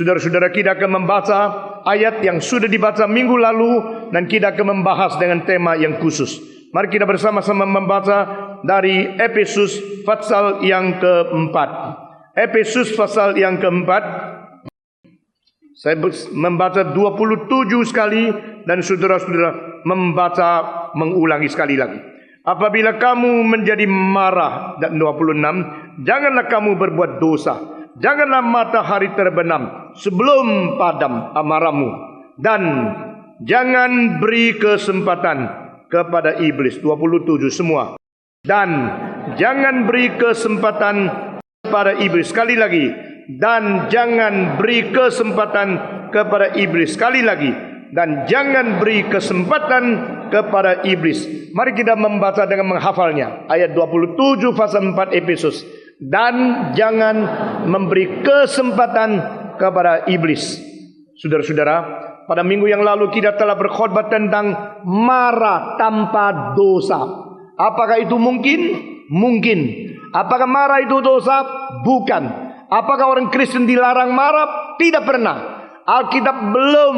Saudara-saudara, kita akan membaca ayat yang sudah dibaca minggu lalu dan kita akan membahas dengan tema yang khusus. Mari kita bersama-sama membaca dari Efesus pasal yang keempat. Efesus pasal yang keempat. Saya membaca 27 sekali dan saudara-saudara membaca mengulangi sekali lagi. Apabila kamu menjadi marah, dan 26, janganlah kamu berbuat dosa. Janganlah matahari terbenam sebelum padam amarahmu, dan jangan beri kesempatan kepada iblis. 27 semua. Dan jangan beri kesempatan kepada iblis. Sekali lagi. Dan jangan beri kesempatan kepada iblis. Sekali lagi. Dan jangan beri kesempatan kepada iblis. Mari kita membaca dengan menghafalnya. Ayat 27 pasal 4 Efesus. Dan jangan memberi kesempatan kepada iblis. Saudara-saudara, pada minggu yang lalu kita telah berkhotbah tentang marah tanpa dosa. Apakah itu mungkin? Mungkin. Apakah marah itu dosa? Bukan. Apakah orang Kristen dilarang marah? Tidak pernah. Alkitab belum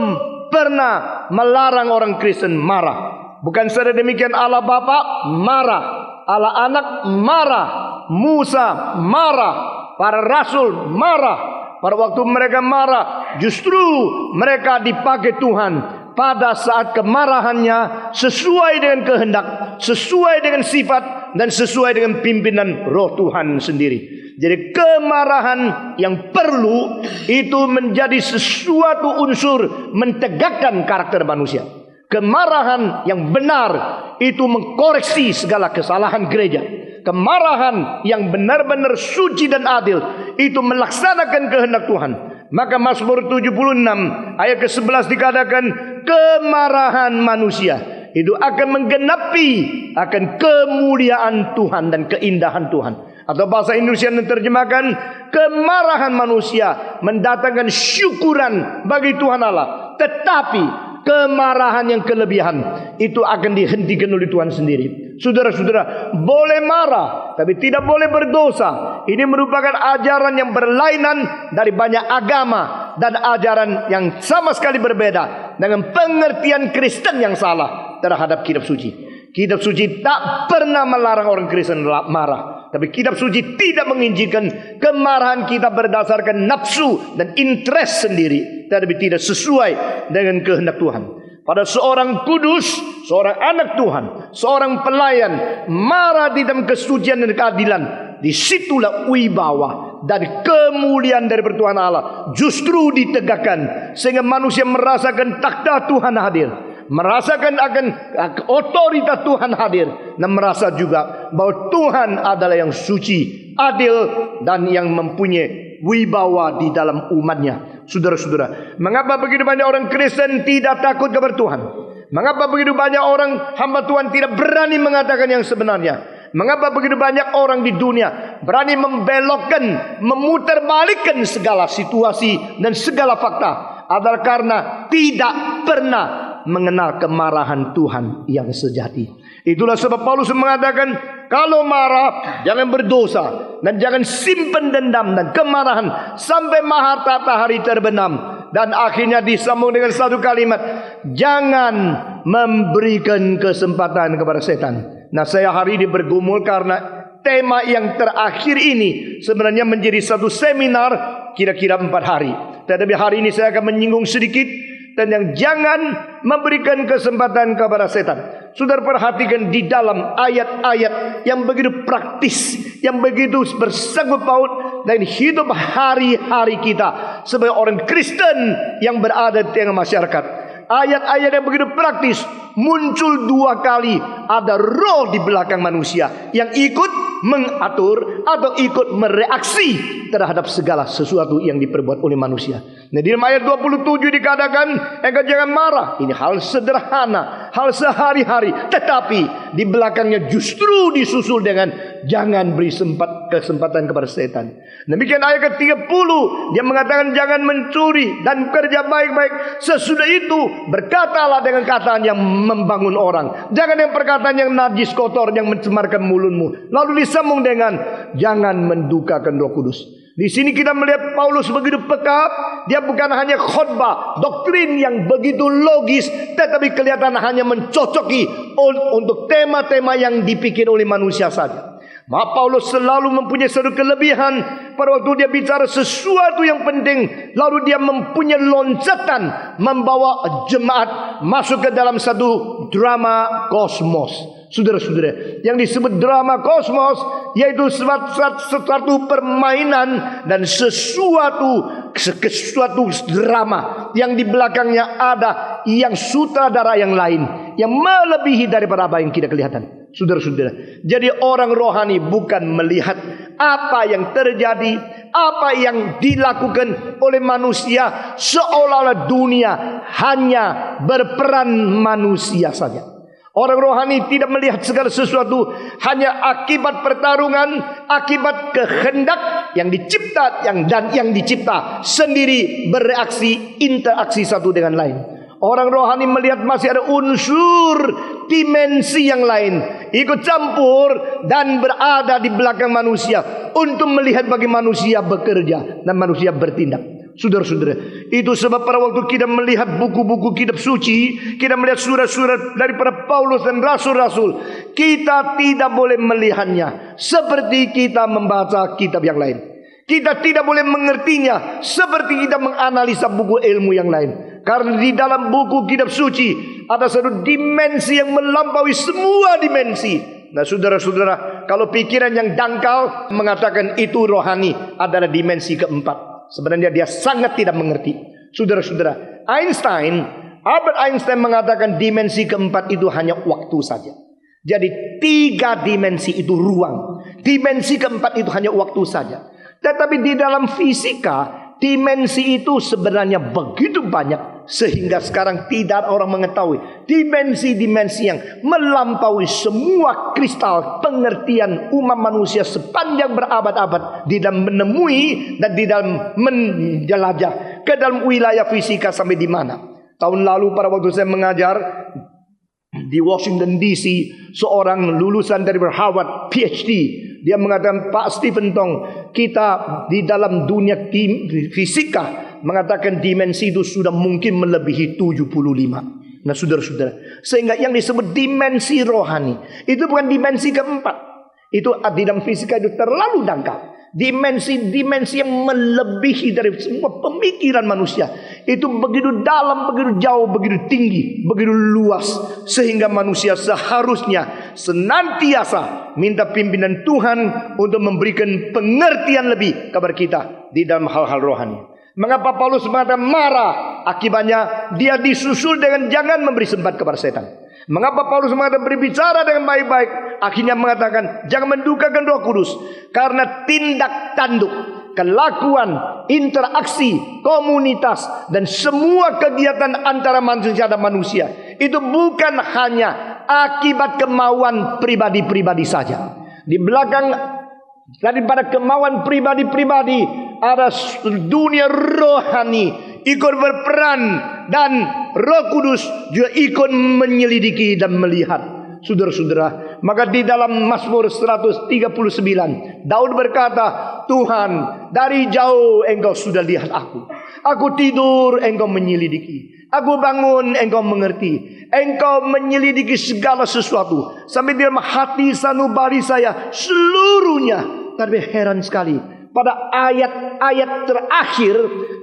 pernah melarang orang Kristen marah. Bukan saja demikian, Allah Bapa marah, Allah Anak marah, Musa marah, para rasul marah. Pada waktu mereka marah, justru mereka dipakai Tuhan pada saat kemarahannya sesuai dengan kehendak, sesuai dengan sifat, dan sesuai dengan pimpinan Roh Tuhan sendiri. Jadi kemarahan yang perlu itu menjadi sesuatu unsur mentegakkan karakter manusia. Kemarahan yang benar itu mengkoreksi segala kesalahan gereja. Kemarahan yang benar-benar suci dan adil itu melaksanakan kehendak Tuhan. Maka Mazmur 76 ayat ke-11 dikatakan, kemarahan manusia itu akan menggenapi akan kemuliaan Tuhan dan keindahan Tuhan. Atau bahasa Indonesia yang terjemahkan, kemarahan manusia mendatangkan syukuran bagi Tuhan Allah. Tetapi kemarahan yang kelebihan itu akan dihentikan oleh Tuhan sendiri. Saudara-saudara, boleh marah tapi tidak boleh berdosa. Ini merupakan ajaran yang berlainan dari banyak agama dan ajaran yang sama sekali berbeda dengan pengertian Kristen yang salah terhadap kitab suci. Kitab suci tak pernah melarang orang Kristen marah, tapi kitab suci tidak mengizinkan kemarahan kita berdasarkan nafsu dan interest sendiri, tetapi tidak sesuai dengan kehendak Tuhan. Pada seorang kudus, seorang anak Tuhan, seorang pelayan marah di dalam kesucian dan keadilan, disitulah wibawa dan kemuliaan dari Tuhan Allah justru ditegakkan, sehingga manusia merasakan takhta Tuhan hadir, merasakan akan otoritas Tuhan hadir, dan merasa juga bahwa Tuhan adalah yang suci, adil, dan yang mempunyai wibawa di dalam umatnya. Saudara-saudara, mengapa begitu banyak orang Kristen tidak takut kepada Tuhan? Mengapa begitu banyak orang hamba Tuhan tidak berani mengatakan yang sebenarnya? Mengapa begitu banyak orang di dunia berani membelokkan, memutarbalikkan segala situasi dan segala fakta? Adalah karena tidak pernah mengenal kemarahan Tuhan yang sejati. Itulah sebab Paulus mengatakan, kalau marah jangan berdosa dan jangan simpan dendam dan kemarahan sampai matahari terbenam. Dan akhirnya disambung dengan satu kalimat, jangan memberikan kesempatan kepada setan. Nah, saya hari ini bergumul karena tema yang terakhir ini sebenarnya menjadi satu seminar kira-kira 4 hari. Tetapi hari ini saya akan menyinggung sedikit tentang jangan memberikan kesempatan kepada setan. Saudara perhatikan di dalam ayat-ayat yang begitu praktis, yang begitu bersangkut paut dengan hidup hari-hari kita sebagai orang Kristen yang berada di tengah masyarakat. Ayat-ayat yang begitu praktis, muncul 2 kali ada roh di belakang manusia yang ikut mengatur atau ikut mereaksi terhadap segala sesuatu yang diperbuat oleh manusia. Nah, di dalam ayat 27 dikatakan, engkau jangan marah. Ini hal sederhana, hal sehari-hari, tetapi di belakangnya justru disusul dengan jangan beri kesempatan kepada setan. Demikian ayat ke-30, dia mengatakan jangan mencuri dan kerja baik-baik. Sesudah itu berkatalah dengan kataan yang membangun orang. Jangan dengan perkataan yang najis, kotor, yang mencemarkan mulutmu. Lalu disambung dengan jangan mendukakan Roh Kudus. Di sini kita melihat Paulus begitu peka. Dia bukan hanya khotbah doktrin yang begitu logis, tetapi kelihatan hanya mencocoki untuk tema-tema yang dipikir oleh manusia saja. Maka Paulus selalu mempunyai satu kelebihan. Pada waktu dia bicara sesuatu yang penting, lalu dia mempunyai loncatan membawa jemaat masuk ke dalam satu drama kosmos. Saudara-saudara, yang disebut drama kosmos yaitu suatu permainan dan sesuatu drama yang di belakangnya ada yang sutradara yang lain yang melebihi daripada apa yang kita kelihatan. Saudara-saudara, jadi orang rohani bukan melihat apa yang terjadi, apa yang dilakukan oleh manusia, seolah-olah dunia hanya berperan manusia saja. Orang rohani tidak melihat segala sesuatu hanya akibat pertarungan, akibat kehendak yang dicipta dan yang dicipta sendiri bereaksi, interaksi satu dengan lain. Orang rohani melihat masih ada unsur dimensi yang lain ikut campur dan berada di belakang manusia untuk melihat bagi manusia bekerja dan manusia bertindak. Saudara-saudara, itu sebab pada waktu kita melihat buku-buku kitab suci, kita melihat surat-surat daripada Paulus dan rasul-rasul, kita tidak boleh melihatnya seperti kita membaca kitab yang lain. Kita tidak boleh mengertinya seperti kita menganalisa buku ilmu yang lain. Karena di dalam buku kitab suci ada satu dimensi yang melampaui semua dimensi. Nah, saudara-saudara, kalau pikiran yang dangkal mengatakan itu rohani adalah dimensi keempat, sebenarnya dia sangat tidak mengerti. Saudara-saudara, Albert Einstein mengatakan dimensi keempat itu hanya waktu saja. Jadi 3 dimensi itu ruang, dimensi keempat itu hanya waktu saja. Tetapi di dalam fisika, dimensi itu sebenarnya begitu banyak sehingga sekarang tidak orang mengetahui dimensi-dimensi yang melampaui semua kristal pengertian umat manusia sepanjang berabad-abad di dalam menemui dan di dalam menjelajah ke dalam wilayah fisika sampai di mana. Tahun lalu pada waktu saya mengajar di Washington DC, seorang lulusan dari Harvard PhD, dia mengatakan, Pak Stephen Tong, kita di dalam dunia fisika mengatakan dimensi itu sudah mungkin melebihi 75. Nah, saudara-saudara, sehingga yang disebut dimensi rohani itu bukan dimensi keempat. Itu di dalam fisika itu terlalu dangkal. Dimensi-dimensi yang melebihi dari semua pemikiran manusia. Itu begitu dalam, begitu jauh, begitu tinggi, begitu luas. Sehingga manusia seharusnya senantiasa minta pimpinan Tuhan untuk memberikan pengertian lebih kepada kita di dalam hal-hal rohani. Mengapa Paulus mengatakan marah? Akibatnya dia disusul dengan jangan memberi sempat kepada setan. Mengapa Paulus mengatakan berbicara dengan baik-baik? Akhirnya mengatakan jangan mendukakan Roh Kudus. Karena tindak tanduk, kelakuan, interaksi, komunitas, dan semua kegiatan antara manusia dan manusia itu bukan hanya akibat kemauan pribadi-pribadi saja. Di belakang daripada kemauan pribadi-pribadi ada dunia rohani ikut berperan, dan Roh Kudus juga ikut menyelidiki dan melihat. Saudara-saudara, maka di dalam Mazmur 139 Daud berkata, Tuhan, dari jauh engkau sudah lihat aku. Aku tidur, engkau menyelidiki. Aku bangun, engkau mengerti. Engkau menyelidiki segala sesuatu sampai di dalam hati sanubari saya seluruhnya. Tapi heran sekali, pada ayat-ayat terakhir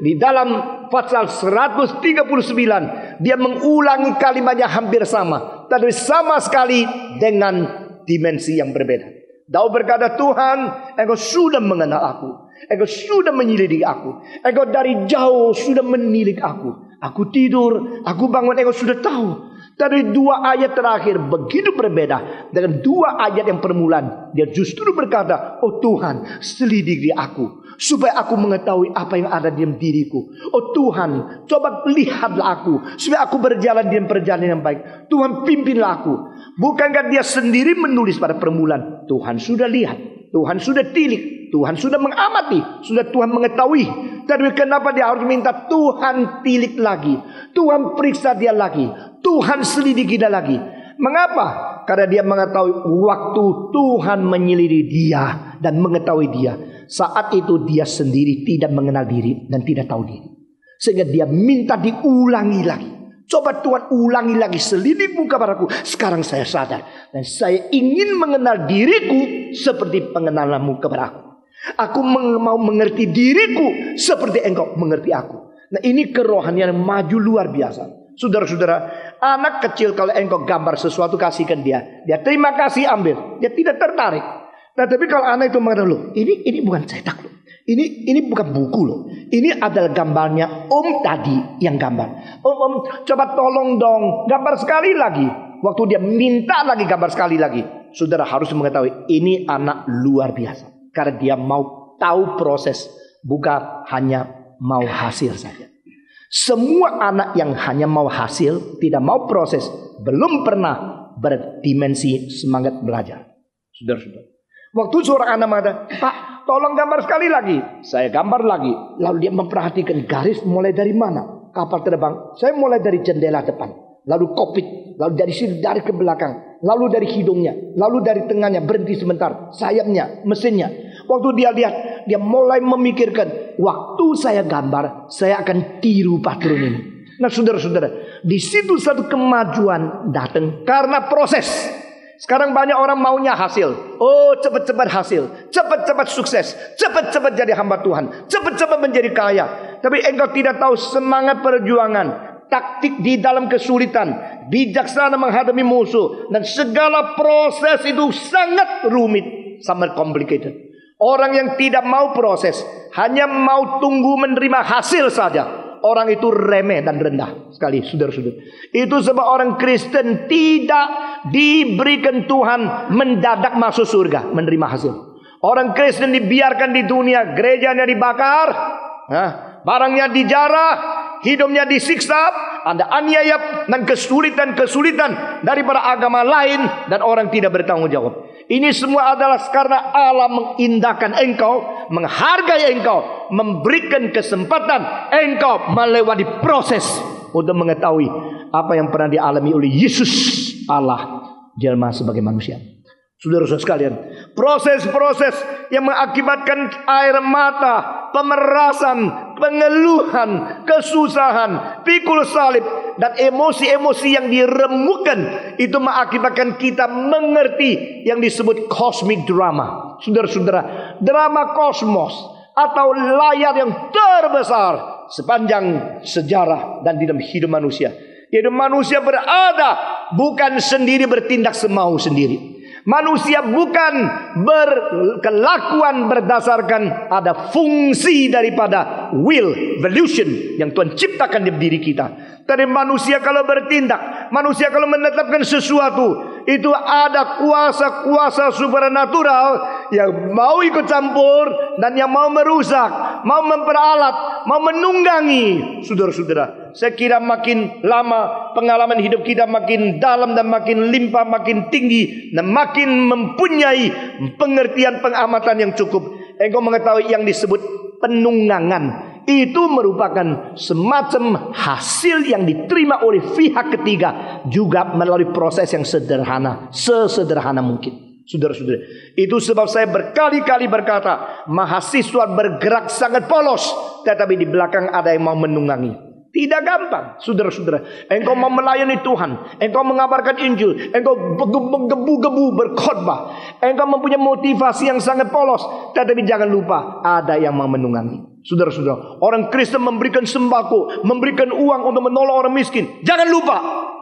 di dalam pasal 139 dia mengulangi kalimatnya hampir sama, tapi sama sekali dengan dimensi yang berbeda. Daud berkata, Tuhan, engkau sudah mengenal aku, engkau sudah menyelidiki aku, engkau dari jauh sudah menilik aku. Aku tidur, aku bangun, engkau sudah tahu. Dari 2 ayat terakhir begitu berbeda dengan 2 ayat yang permulaan. Dia justru berkata, oh Tuhan, selidiki aku supaya aku mengetahui apa yang ada di dalam diriku. Oh Tuhan, coba lihatlah aku supaya aku berjalan di dalam perjalanan yang baik. Tuhan, pimpinlah aku. Bukankah dia sendiri menulis pada permulaan? Tuhan sudah lihat, Tuhan sudah tilik, Tuhan sudah mengamati, sudah Tuhan mengetahui. Tapi kenapa dia harus minta Tuhan tilik lagi, Tuhan periksa dia lagi, Tuhan selidiki dia lagi? Mengapa? Karena dia mengetahui waktu Tuhan menyelidiki dia dan mengetahui dia, Saat itu dia sendiri tidak mengenal diri dan tidak tahu diri. Sehingga dia minta diulangi lagi. Coba Tuhan ulangi lagi selidikmu kepadaku. Sekarang saya sadar. Dan saya ingin mengenal diriku seperti pengenalanmu kepada aku. Aku mau mengerti diriku seperti engkau mengerti aku. Nah, ini kerohanian yang maju luar biasa. Saudara-saudara, anak kecil kalau engkau gambar sesuatu kasihkan dia. Dia terima kasih ambil. Dia tidak tertarik. Nah, tapi kalau anak itu mengatakan, loh, ini bukan cetak loh. Ini bukan buku loh. Ini adalah gambarnya om tadi yang gambar. Om, coba tolong dong gambar sekali lagi. Waktu dia minta lagi gambar sekali lagi. Saudara harus mengetahui ini anak luar biasa. Karena dia mau tahu proses. Bukan hanya mau hasil saja. Semua anak yang hanya mau hasil, tidak mau proses, belum pernah berdimensi semangat belajar. Saudara-saudara. Waktu seorang anak mengatakan, Pak, tolong gambar sekali lagi. Saya gambar lagi. Lalu dia memperhatikan garis mulai dari mana. Kapal terbang. Saya mulai dari jendela depan. Lalu kokpit. Lalu dari sini, dari ke belakang. Lalu dari hidungnya. Lalu dari tengahnya. Berhenti sebentar. Sayapnya. Mesinnya. Waktu dia lihat. Dia mulai memikirkan. Waktu saya gambar. Saya akan tiru patron ini. Nah, saudara-saudara. Di situ satu kemajuan datang. Karena proses. Sekarang banyak orang maunya hasil. Oh, cepat-cepat hasil. Cepat-cepat sukses. Cepat-cepat jadi hamba Tuhan. Cepat-cepat menjadi kaya. Tapi engkau tidak tahu semangat perjuangan. Taktik di dalam kesulitan. Bijaksana menghadapi musuh. Dan segala proses itu sangat rumit. Sangat complicated. Orang yang tidak mau proses. Hanya mau tunggu menerima hasil saja. Orang itu remeh dan rendah sekali, saudara-saudara. Itu sebab orang Kristen tidak diberikan Tuhan mendadak masuk surga, menerima hasil. Orang Kristen dibiarkan di dunia, gerejanya dibakar, barangnya dijarah, hidupnya disiksa, ada aniaya dan kesulitan-kesulitan daripada agama lain dan orang tidak bertanggung jawab. Ini semua adalah karena Allah mengindahkan engkau, menghargai engkau, memberikan kesempatan engkau melewati proses untuk mengetahui apa yang pernah dialami oleh Yesus Allah jelma sebagai manusia. Saudara-saudara sekalian, proses-proses yang mengakibatkan air mata, pemerasan, pengeluhan, kesusahan, pikul salib, dan emosi-emosi yang diremukkan, itu mengakibatkan kita mengerti yang disebut cosmic drama. Saudara-saudara, drama kosmos atau layar yang terbesar sepanjang sejarah dan di dalam hidup manusia. Hidup manusia berada bukan sendiri bertindak semau sendiri. Manusia bukan berkelakuan berdasarkan ada fungsi daripada will, volition yang Tuhan ciptakan di diri kita. Tapi manusia kalau bertindak, manusia kalau menetapkan sesuatu, itu ada kuasa-kuasa supernatural yang mau ikut campur dan yang mau merusak, mau memperalat, mau menunggangi. Saudara-saudara, saya kira makin lama pengalaman hidup kita makin dalam dan makin limpah, makin tinggi dan makin mempunyai pengertian pengamatan yang cukup. Engkau mengetahui yang disebut penunggangan. Itu merupakan semacam hasil yang diterima oleh pihak ketiga, juga melalui proses yang sederhana, sesederhana mungkin. Saudara-saudara, itu sebab saya berkali-kali berkata, mahasiswa bergerak sangat polos, tetapi di belakang ada yang mau menunggangi. Tidak gampang, saudara-saudara. Engkau mau melayani Tuhan, engkau mengabarkan Injil, engkau menggebu-gebu berkhotbah, engkau mempunyai motivasi yang sangat polos, tetapi jangan lupa ada yang mau menunggangi. Saudara-saudara, orang Kristen memberikan sembako, memberikan uang untuk menolong orang miskin. Jangan lupa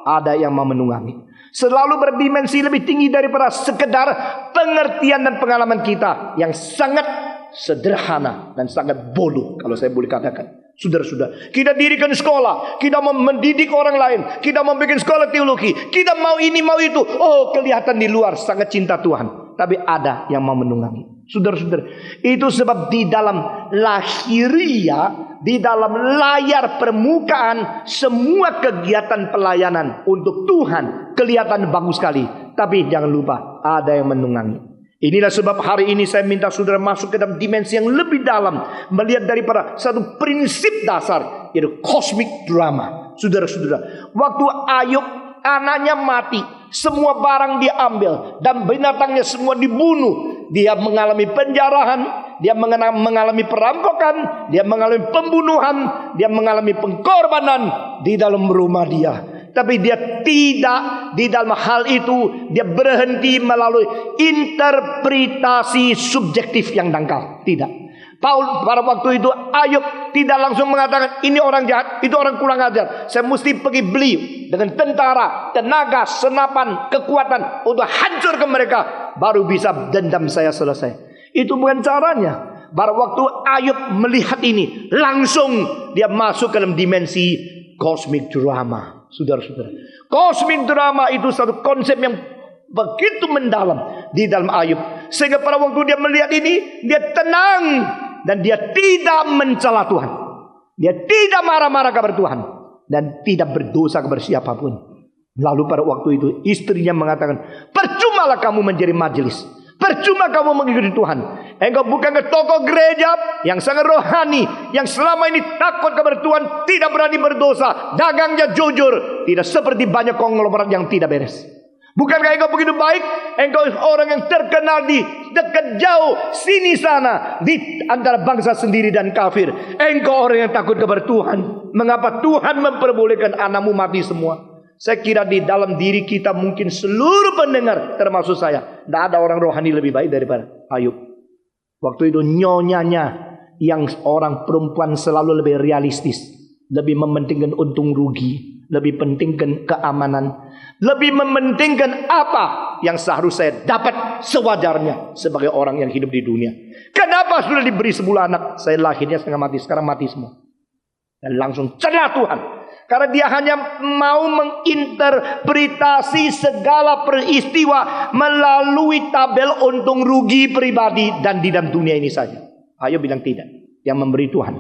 ada yang mau menunggangi. Selalu berdimensi lebih tinggi daripada sekedar pengertian dan pengalaman kita yang sangat sederhana dan sangat bodoh, kalau saya boleh katakan. Saudara-saudara, kita dirikan sekolah, kita mau mendidik orang lain, kita mau bikin sekolah teologi, kita mau ini mau itu. Oh, kelihatan di luar sangat cinta Tuhan, tapi ada yang mau menunggangi. Saudara-saudara, itu sebab di dalam lahiriah, di dalam layar permukaan, semua kegiatan pelayanan untuk Tuhan kelihatan bagus sekali, tapi jangan lupa ada yang menunggangi. Inilah sebab hari ini saya minta saudara masuk ke dalam dimensi yang lebih dalam, melihat daripada satu prinsip dasar, yaitu cosmic drama. Saudara-saudara, waktu Ayub anaknya mati, semua barang diambil dan binatangnya semua dibunuh, dia mengalami penjarahan, dia mengalami perampokan, dia mengalami pembunuhan, dia mengalami pengorbanan di dalam rumah dia. Tapi dia tidak di dalam hal itu, dia berhenti melalui interpretasi subjektif yang dangkal. Tidak. Paul pada waktu itu Ayub tidak langsung mengatakan ini orang jahat, itu orang kurang ajar, saya mesti pergi beli dengan tentara, tenaga, senapan, kekuatan untuk hancur ke mereka, baru bisa dendam saya selesai. Itu bukan caranya. Pada waktu Ayub melihat ini, langsung dia masuk ke dalam dimensi cosmic drama. Saudara-saudara, cosmic drama itu satu konsep yang begitu mendalam di dalam Ayub, sehingga pada waktu dia melihat ini, dia tenang. Dan dia tidak mencela Tuhan. Dia tidak marah-marah kepada Tuhan. Dan tidak berdosa kepada siapapun. Lalu pada waktu itu istrinya mengatakan, percumalah kamu menjadi majelis. Percuma kamu mengikuti Tuhan. Engkau bukan ke tokoh gereja yang sangat rohani, yang selama ini takut kepada Tuhan, tidak berani berdosa, dagangnya jujur, tidak seperti banyak konglomerat yang tidak beres. Bukankah engkau begitu baik? Engkau orang yang terkenal di dekat jauh, sini sana, di antara bangsa sendiri dan kafir. Engkau orang yang takut kepada Tuhan. Mengapa Tuhan memperbolehkan anakmu mati semua? Saya kira di dalam diri kita mungkin seluruh pendengar, termasuk saya, tidak ada orang rohani lebih baik daripada Ayub. Waktu itu nyonyanya yang orang perempuan selalu lebih realistis, lebih mementingkan untung rugi, lebih pentingkan keamanan, lebih mementingkan apa yang seharusnya saya dapat sewajarnya sebagai orang yang hidup di dunia. Kenapa sudah diberi 10 anak, saya lahirnya setengah mati, sekarang mati semua. Dan langsung celah Tuhan, karena dia hanya mau menginterpretasi segala peristiwa melalui tabel untung rugi pribadi dan di dalam dunia ini saja. Ayub bilang tidak, yang memberi Tuhan,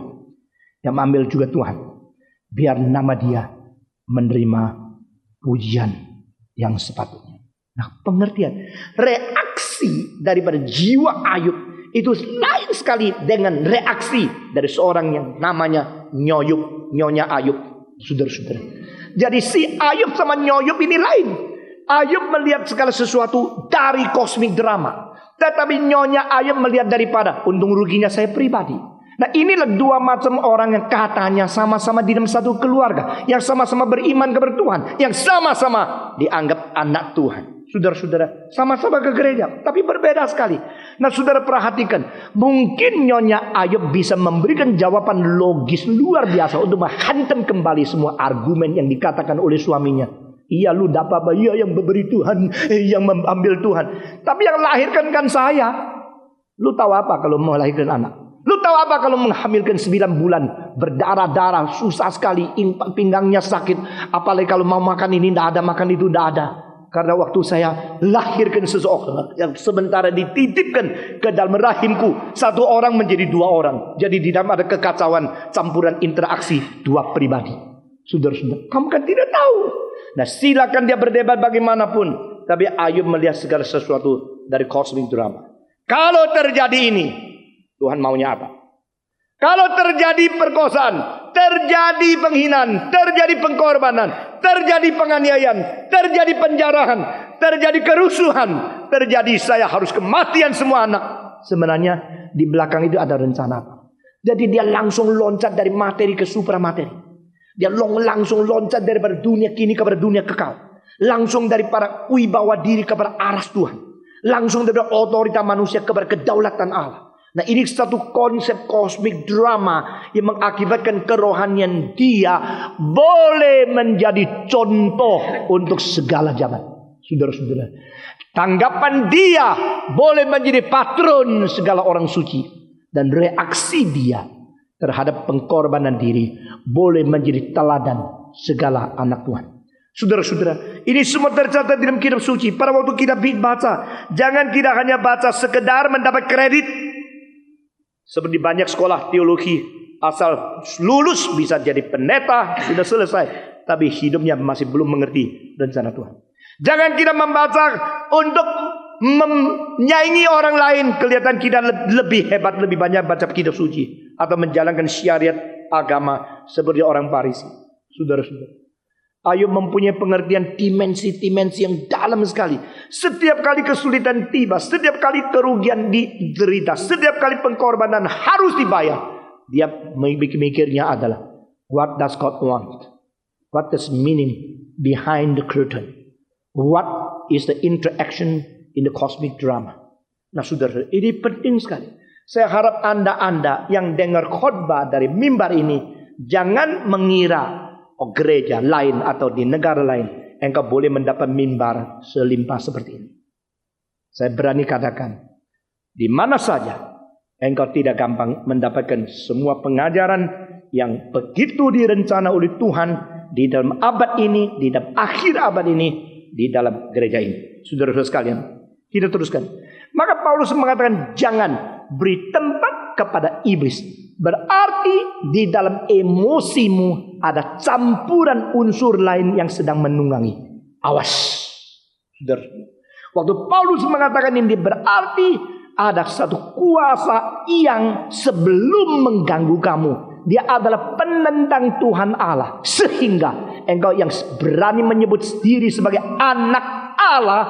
yang mengambil juga Tuhan. Biar nama dia menerima pujian yang sepatutnya. Nah, pengertian, reaksi daripada jiwa Ayub itu lain sekali dengan reaksi dari seorang yang namanya Nyonya Ayub. Saudara-saudara, jadi si Ayub sama Nyoyub ini lain. Ayub melihat segala sesuatu dari cosmic drama, tetapi Nyonya Ayub melihat daripada untung ruginya saya pribadi. Nah, inilah dua macam orang yang katanya sama-sama di dalam satu keluarga, yang sama-sama beriman kepada Tuhan, yang sama-sama dianggap anak Tuhan. Saudara-saudara, sama-sama ke gereja, tapi berbeda sekali. Nah, saudara perhatikan, mungkin Nyonya Ayub bisa memberikan jawaban logis luar biasa untuk menghantam kembali semua argumen yang dikatakan oleh suaminya. Iya, lu dapat apa? Iya, yang memberi Tuhan, yang mengambil Tuhan. Tapi yang lahirkan kan saya. Lu tahu apa kalau melahirkan anak? Lu tahu apa kalau menghamilkan 9 bulan, berdarah-darah, susah sekali, pinggangnya sakit. Apalagi kalau mau makan ini tidak ada, makan itu tidak ada. Karena waktu saya lahirkan seseorang yang sementara dititipkan ke dalam rahimku, satu orang menjadi 2 orang. Jadi di dalam ada kekacauan, campuran interaksi 2 pribadi. Saudara-saudara, kamu kan tidak tahu. Nah, silakan dia berdebat bagaimanapun, tapi Ayub melihat segala sesuatu dari cosmic drama. Kalau terjadi ini, Tuhan maunya apa? Kalau terjadi perkosaan, terjadi penghinaan, terjadi pengkorbanan, terjadi penganiayaan, terjadi penjarahan, terjadi kerusuhan, terjadi saya harus kematian semua anak. Sebenarnya di belakang itu ada rencana apa? Jadi dia langsung loncat dari materi ke supramateri. Dia langsung loncat daripada dunia kini kepada dunia kekal. Langsung dari para wibawa diri kepada aras Tuhan. Langsung dari otoritas manusia kepada kedaulatan Allah. Nah, ini satu konsep cosmic drama yang mengakibatkan kerohanian dia boleh menjadi contoh untuk segala zaman. Saudara-saudara, tanggapan dia boleh menjadi patron segala orang suci. Dan reaksi dia terhadap pengkorbanan diri boleh menjadi teladan segala anak Tuhan. Saudara-saudara, ini semua tercatat dalam kitab suci. Pada waktu kita baca, jangan kita hanya baca sekedar mendapat kredit. Seperti banyak sekolah teologi, asal lulus bisa jadi pendeta, sudah selesai. Tapi hidupnya masih belum mengerti rencana Tuhan. Jangan kita membaca untuk menyaingi orang lain. Kelihatan kita lebih hebat, lebih banyak baca kitab suci. Atau menjalankan syariat agama seperti orang Farisi. Saudara-saudara, Ayub mempunyai pengertian dimensi-dimensi yang dalam sekali. Setiap kali kesulitan tiba, setiap kali kerugian diderita, setiap kali pengorbanan harus dibayar, dia mikirnya adalah, what does God want? What is meaning behind the curtain? What is the interaction in the cosmic drama? Nah saudara, ini penting sekali. Saya harap Anda yang dengar khotbah dari mimbar ini, jangan mengira gereja lain atau di negara lain engkau boleh mendapat mimbar selimpah seperti ini. Saya berani katakan, di mana saja engkau tidak gampang mendapatkan semua pengajaran yang begitu direncana oleh Tuhan di dalam abad ini, di dalam akhir abad ini, di dalam gereja ini. Saudara-saudara sekalian, kita teruskan. Maka Paulus mengatakan jangan beri tempat kepada iblis. Berarti di dalam emosimu ada campuran unsur lain yang sedang menunggangi. Awas. Saudara. Waktu Paulus mengatakan ini berarti ada satu kuasa yang sebelum mengganggu kamu, dia adalah penendang Tuhan Allah. Sehingga engkau yang berani menyebut diri sebagai anak Allah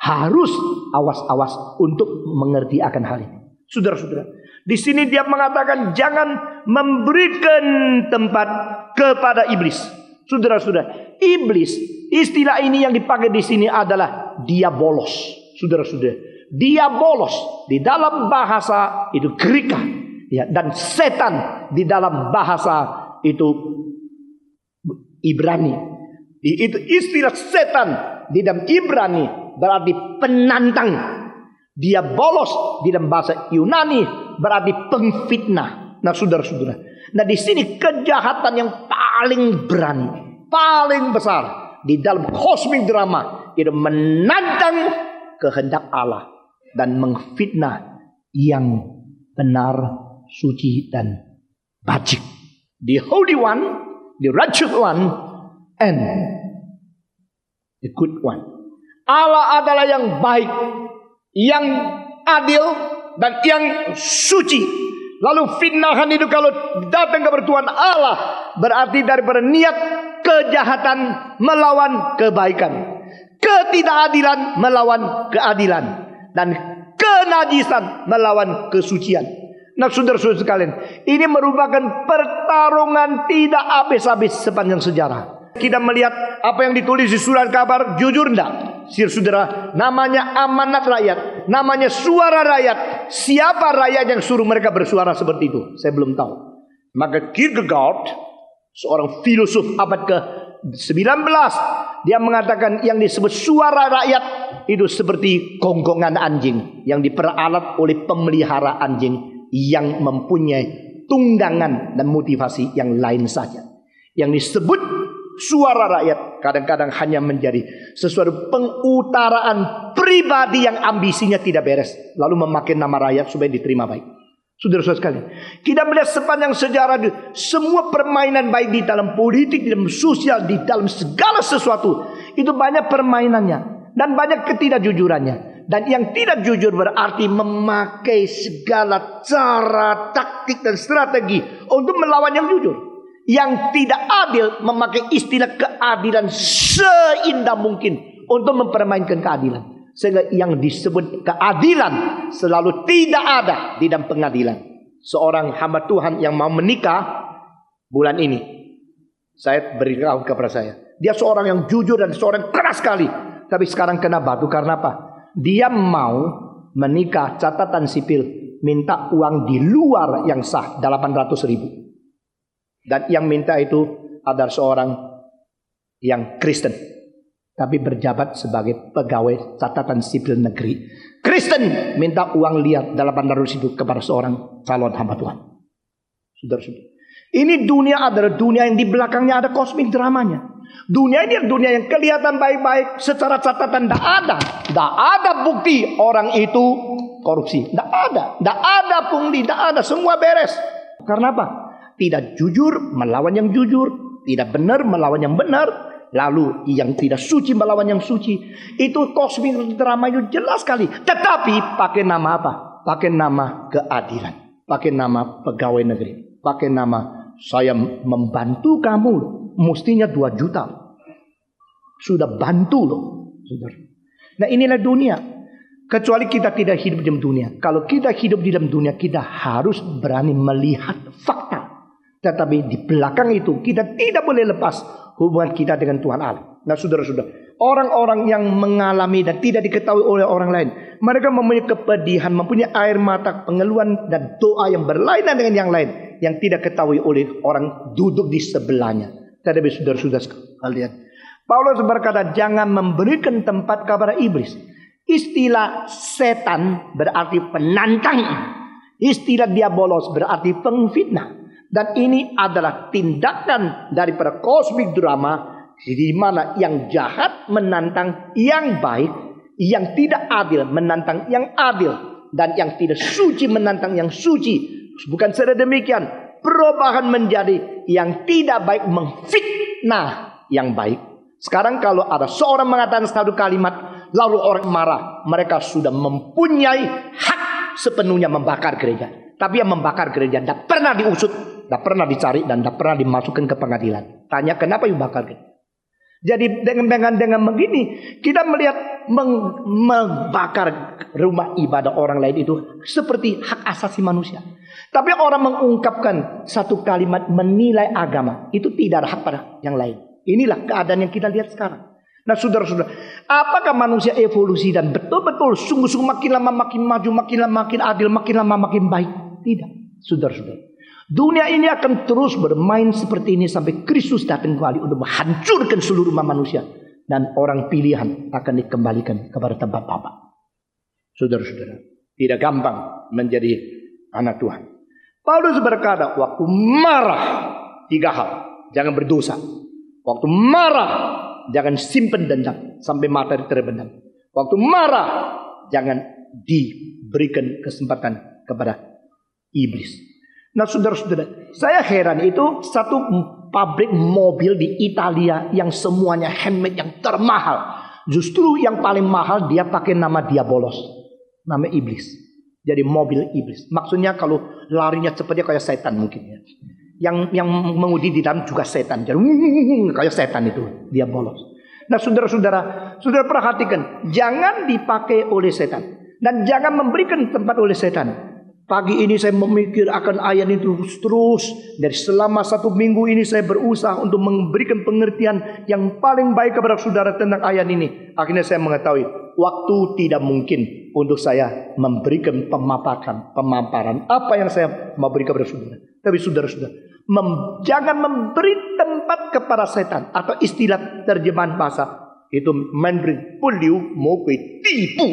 harus awas-awas untuk mengerti akan hal ini. Saudara-saudara, di sini dia mengatakan jangan memberikan tempat kepada iblis. Saudara-saudara, iblis, istilah ini yang dipakai di sini adalah diabolos. Saudara-saudara, diabolos di dalam bahasa itu Greka, ya, dan setan di dalam bahasa itu Ibrani. Itu istilah setan di dalam Ibrani berarti penantang. Diabolos di dalam bahasa Yunani berarti pengfitnah. Nah saudara-saudara, nah di sini kejahatan yang paling berani, paling besar di dalam cosmic drama itu menantang kehendak Allah dan mengfitnah yang benar, suci dan bajik. The Holy One, the Righteous One, and the Good One. Allah adalah yang baik, yang adil, dan yang suci. Lalu fitnahan itu kalau datang kepada Tuhan Allah berarti daripada niat kejahatan melawan kebaikan, ketidakadilan melawan keadilan, dan kenajisan melawan kesucian. Nah saudara-saudara sekalian, ini merupakan pertarungan tidak habis-habis sepanjang sejarah. Kita melihat apa yang ditulis di surat kabar, jujur enggak? Saudara, namanya amanat rakyat, namanya suara rakyat. Siapa rakyat yang suruh mereka bersuara seperti itu? Saya belum tahu. Maka Kierkegaard, seorang filosof abad ke-19, dia mengatakan yang disebut suara rakyat itu seperti gonggongan anjing yang diperalat oleh pemelihara anjing yang mempunyai tunggangan dan motivasi yang lain saja. Yang disebut suara rakyat kadang-kadang hanya menjadi sesuatu pengutaraan pribadi yang ambisinya tidak beres, lalu memakai nama rakyat supaya diterima baik. Saudara-saudara sekalian, kita melihat sepanjang sejarah semua permainan baik di dalam politik, di dalam sosial, di dalam segala sesuatu itu banyak permainannya dan banyak ketidakjujurannya. Dan yang tidak jujur berarti memakai segala cara, taktik dan strategi untuk melawan yang jujur. Yang tidak adil memakai istilah keadilan seindah mungkin untuk mempermainkan keadilan. Sehingga yang disebut keadilan selalu tidak ada di dalam pengadilan. Seorang hamba Tuhan yang mau menikah bulan ini, saya beritahu kepada saya, dia seorang yang jujur dan seorang keras sekali. Tapi sekarang kena batu karena apa? Dia mau menikah catatan sipil, minta uang di luar yang sah 800.000. Dan yang minta itu adalah seorang yang Kristen, tapi berjabat sebagai pegawai catatan sipil negeri. Kristen minta uang liar 800.000 kepada seorang calon hamba Tuhan. Saudara-saudara, ini dunia adalah dunia yang di belakangnya ada kosmik dramanya. Dunia ini adalah dunia yang kelihatan baik-baik, secara catatan tidak ada bukti orang itu korupsi. Tidak ada pungli, tidak ada, semua beres. Karena apa? Tidak jujur melawan yang jujur, tidak benar melawan yang benar, lalu yang tidak suci melawan yang suci. Itu kosmik drama itu jelas sekali. Tetapi pakai nama apa? Pakai nama keadilan, pakai nama pegawai negeri, pakai nama saya membantu kamu, mestinya 2 juta. Sudah bantu loh, saudara. Nah inilah dunia. Kecuali kita tidak hidup di dalam dunia. Kalau kita hidup di dalam dunia, kita harus berani melihat fakta. Tetapi di belakang itu, kita tidak boleh lepas hubungan kita dengan Tuhan Allah. Nah saudara-saudara, orang-orang yang mengalami dan tidak diketahui oleh orang lain, mereka mempunyai kepedihan, mempunyai air mata, pengeluhan dan doa yang berlainan dengan yang lain, yang tidak ketahui oleh orang duduk di sebelahnya. Tetapi saudara-saudara sekalian, Paulus berkata, jangan memberikan tempat kepada iblis. Istilah setan berarti penantang. Istilah diabolos berarti pengfitnah. Dan ini adalah tindakan daripada kosmik drama, di mana yang jahat menantang yang baik, yang tidak adil menantang yang adil, dan yang tidak suci menantang yang suci. Bukan saja demikian, perubahan menjadi yang tidak baik memfitnah yang baik. Sekarang kalau ada seorang mengatakan satu kalimat, lalu orang marah, mereka sudah mempunyai hak sepenuhnya membakar gereja. Tapi yang membakar gereja tidak pernah diusut, tidak pernah dicari, dan tidak pernah dimasukkan ke pengadilan. Tanya kenapa yang bakar gereja? Jadi dengan begini, kita melihat membakar rumah ibadah orang lain itu seperti hak asasi manusia. Tapi orang mengungkapkan satu kalimat menilai agama, itu tidak ada hak pada yang lain. Inilah keadaan yang kita lihat sekarang. Nah saudara-saudara, apakah manusia evolusi dan betul-betul sungguh-sungguh makin lama makin maju, makin lama makin adil, makin lama makin baik? Tidak, saudara-saudara. Dunia ini akan terus bermain seperti ini sampai Kristus datang kembali untuk menghancurkan seluruh umat manusia. Dan orang pilihan akan dikembalikan kepada tempat Bapa. Saudara-saudara, tidak gampang menjadi anak Tuhan. Paulus berkata, waktu marah 3 hal, jangan berdosa. Waktu marah, jangan simpen dendam sampai matahari terbenam. Waktu marah, jangan diberikan kesempatan kepada iblis. Nah saudara-saudara, saya heran itu satu pabrik mobil di Italia yang semuanya handmade, yang termahal. Justru yang paling mahal dia pakai nama diabolos, nama iblis. Jadi mobil iblis. Maksudnya kalau larinya cepatnya kayak setan mungkin ya. Yang mengemudi di dalam juga setan. Jadi kayak setan itu, diabolos. Nah saudara-saudara, saudara perhatikan, jangan dipakai oleh setan dan jangan memberikan tempat oleh setan. Pagi ini saya memikir akan ayat itu terus. Dari selama 1 minggu ini saya berusaha untuk memberikan pengertian yang paling baik kepada saudara tentang ayat ini. Akhirnya saya mengetahui waktu tidak mungkin untuk saya memberikan pemaparan apa yang saya mau berikan kepada saudara. Tapi saudara-saudara, jangan memberi tempat kepada setan, atau istilah terjemahan bahasa itu memberi puliu mau tipu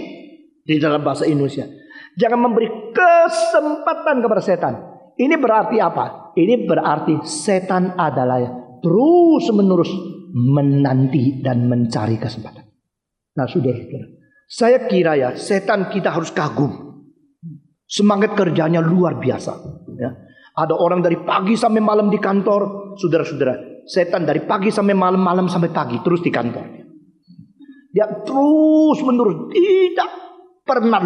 di dalam bahasa Indonesia. Jangan memberi kesempatan kepada setan. Ini berarti apa? Ini berarti setan adalah terus menerus menanti dan mencari kesempatan. Nah saudara-saudara, saya kira ya setan kita harus kagum. Semangat kerjanya luar biasa ya. Ada orang dari pagi sampai malam di kantor. Saudara-saudara, setan dari pagi sampai malam, malam sampai pagi terus di kantor. Dia terus menerus, tidak pernah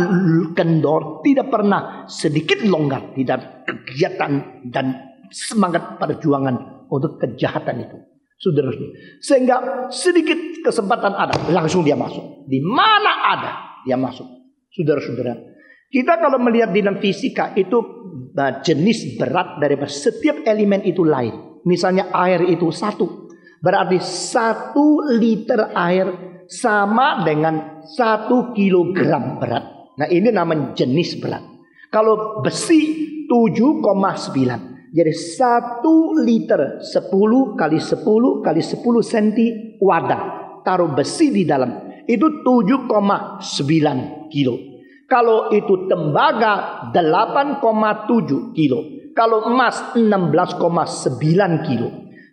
kendor, tidak pernah sedikit longgar di dalam kegiatan dan semangat perjuangan untuk kejahatan itu. Saudara-saudara, sehingga sedikit kesempatan ada, langsung dia masuk. Di mana ada, dia masuk. Saudara-saudara, kita kalau melihat di dalam fisika itu jenis berat dari setiap elemen itu lain. Misalnya air itu 1, berarti 1 liter air sama dengan 1 kilogram berat. Nah ini namanya jenis berat. Kalau besi 7,9. Jadi 1 liter 10 kali 10 kali 10 cm wadah. Taruh besi di dalam. Itu 7,9 kilo. Kalau itu tembaga 8,7 kilo. Kalau emas 16,9 kilo.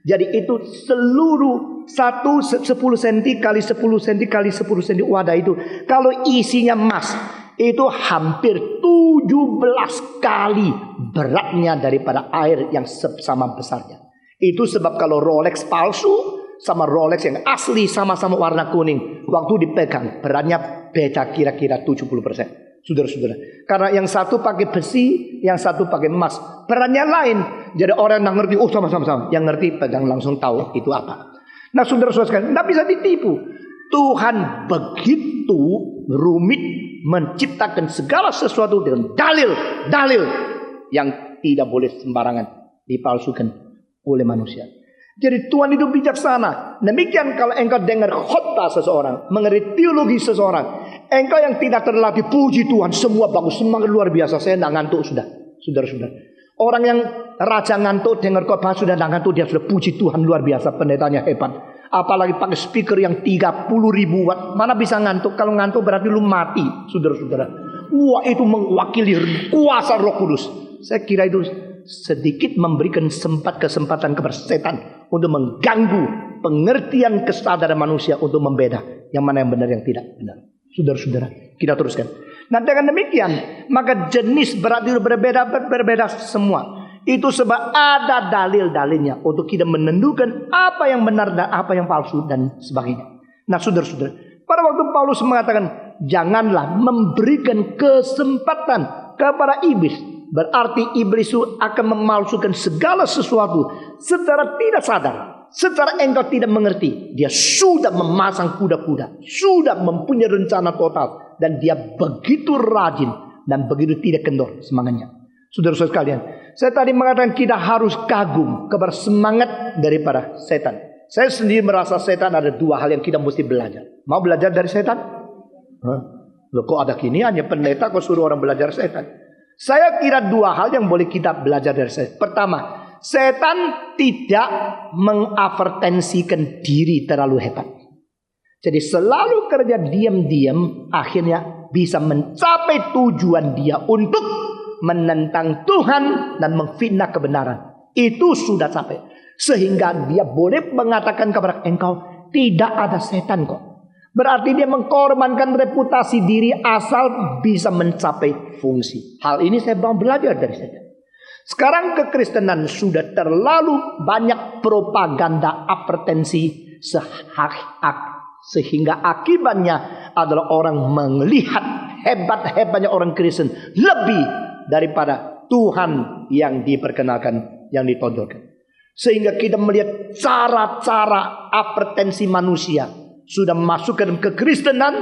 Jadi itu seluruh 10 cm kali 10 cm kali 10 cm wadah itu. Kalau isinya emas, itu hampir 17 kali beratnya daripada air yang sama besarnya. Itu sebab kalau Rolex palsu sama Rolex yang asli sama-sama warna kuning, waktu dipegang beratnya beda kira-kira 70%. Saudara-saudara, karena yang satu pakai besi, yang satu pakai emas, beratnya lain. Jadi orang yang ngerti, oh sama-sama. Yang ngerti pegang langsung tahu itu apa. Nah saudara-saudara sekalian, tidak bisa ditipu. Tuhan begitu rumit menciptakan segala sesuatu dengan dalil-dalil yang tidak boleh sembarangan dipalsukan oleh manusia. Jadi Tuhan itu bijaksana. Demikian kalau engkau dengar khotbah seseorang, mengerti teologi seseorang, engkau yang tidak terlatih, puji Tuhan, semua bagus, semangat luar biasa, saya tidak ngantuk sudah. Saudara-saudara, orang yang raja ngantuk dengar khotbah sudah tidak ngantuk, dia sudah puji Tuhan luar biasa, pendetanya hebat. Apalagi pakai speaker yang 30.000 watt, mana bisa ngantuk? Kalau ngantuk berarti lu mati, saudara-saudara. Wah, itu mewakili kuasa Roh Kudus. Saya kira itu sedikit memberikan kesempatan kepada setan untuk mengganggu pengertian kesadaran manusia untuk membeda yang mana yang benar yang tidak benar. Saudara-saudara, kita teruskan. Nah, dengan demikian maka jenis berarti berbeda semua. Itu sebab ada dalil-dalilnya untuk kita menentukan apa yang benar dan apa yang palsu dan sebagainya. Nah, saudara-saudara, pada waktu Paulus mengatakan janganlah memberikan kesempatan kepada iblis, berarti iblis itu akan memalsukan segala sesuatu secara tidak sadar. Secara engkau tidak mengerti, dia sudah memasang kuda-kuda, sudah mempunyai rencana total, dan dia begitu rajin dan begitu tidak kendor semangatnya. Saudara-saudara sekalian, saya tadi mengatakan kita harus kagum kepada semangat daripada setan. Saya sendiri merasa setan ada dua hal yang kita mesti belajar. Mau belajar dari setan? Loh, kok ada gini hanya pendeta kok suruh orang belajar setan? Saya kira dua hal yang boleh kita belajar dari setan. Pertama, setan tidak mengadvertensikan diri terlalu hebat. Jadi selalu kerja diam-diam, akhirnya bisa mencapai tujuan dia untuk menentang Tuhan dan memfitnah kebenaran. Itu sudah sampai. Sehingga dia boleh mengatakan kepada engkau, tidak ada setan kok. Berarti dia mengkorbankan reputasi diri asal bisa mencapai fungsi. Hal ini saya mau belajar dari setan. Sekarang kekristenan sudah terlalu banyak propaganda advertensi sehingga akibatnya adalah orang melihat hebat-hebatnya orang Kristen lebih daripada Tuhan yang diperkenalkan, yang ditonjolkan. Sehingga kita melihat cara-cara advertensi manusia sudah masuk ke dalam kekristenan,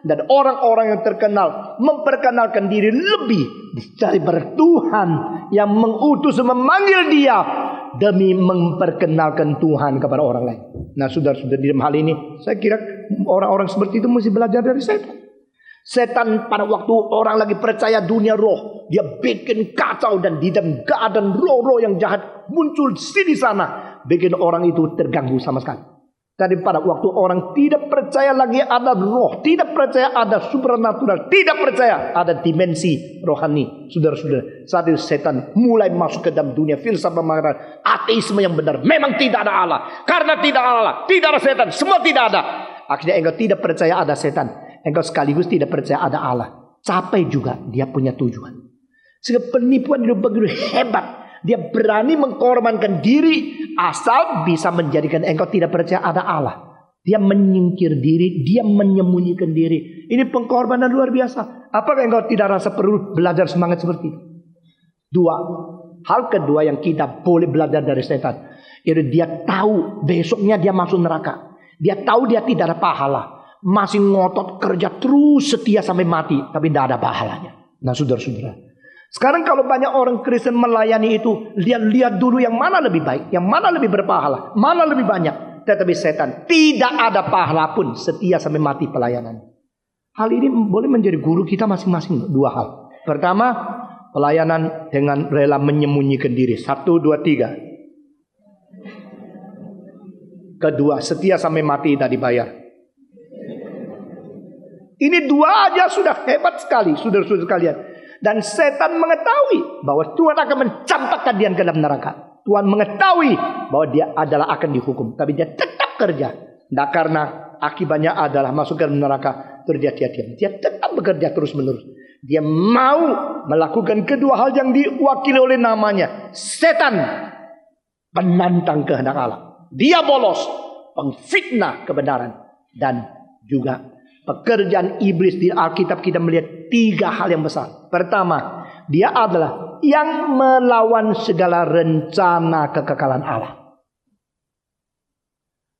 dan orang-orang yang terkenal memperkenalkan diri lebih daripada Tuhan yang mengutus memanggil dia demi memperkenalkan Tuhan kepada orang lain. Nah, saudara-saudara, di dalam hal ini saya kira orang-orang seperti itu mesti belajar dari setan. Setan pada waktu orang lagi percaya dunia roh, dia bikin kacau, dan di dalam keadaan roh-roh yang jahat muncul sini sana, bikin orang itu terganggu sama sekali. Tadi pada waktu orang tidak percaya lagi ada roh, tidak percaya ada supernatural, tidak percaya ada dimensi rohani, saudara-saudara, saat itu setan mulai masuk ke dalam dunia filsafat mengatakan ateisme yang benar. Memang tidak ada Allah, karena tidak ada Allah, tidak ada setan, semua tidak ada. Akhirnya engkau tidak percaya ada setan, engkau sekaligus tidak percaya ada Allah. Capai juga dia punya tujuan. Sehingga penipuan itu begitu hebat. Dia berani mengkorbankan diri asal bisa menjadikan engkau tidak percaya ada Allah. Dia menyingkir diri, dia menyembunyikan diri. Ini pengorbanan luar biasa. Apakah engkau tidak rasa perlu belajar semangat seperti itu? Dua. Hal kedua yang kita boleh belajar dari setan, yaitu dia tahu besoknya dia masuk neraka. Dia tahu dia tidak ada pahala. Masih ngotot kerja terus setia sampai mati, tapi tidak ada pahalanya. Nah, saudara-saudara, sekarang kalau banyak orang Kristen melayani itu, lihat dulu yang mana lebih baik, yang mana lebih berpahala, mana lebih banyak. Tetapi setan tidak ada pahala pun setia sampai mati pelayanan. Hal ini boleh menjadi guru kita masing-masing. Dua hal. Pertama, pelayanan dengan rela menyembunyikan diri. 1, 2, 3. Kedua, setia sampai mati tidak dibayar. Ini dua aja sudah hebat sekali, saudara-saudara sekalian. Dan setan mengetahui bahwa Tuhan akan mencampakkan dia ke dalam neraka. Tuhan mengetahui bahwa dia adalah akan dihukum, tapi dia tetap kerja. Nah, karena akibatnya adalah masuk ke dalam neraka, terus dia diam. Dia tetap bekerja terus-menerus. Dia mau melakukan kedua hal yang diwakili oleh namanya. Setan, penantang kehendak Allah. Dia bolos, pengfitnah kebenaran, dan juga pekerjaan iblis. Di Alkitab kita melihat 3 hal yang besar. Pertama, dia adalah yang melawan segala rencana kekekalan Allah.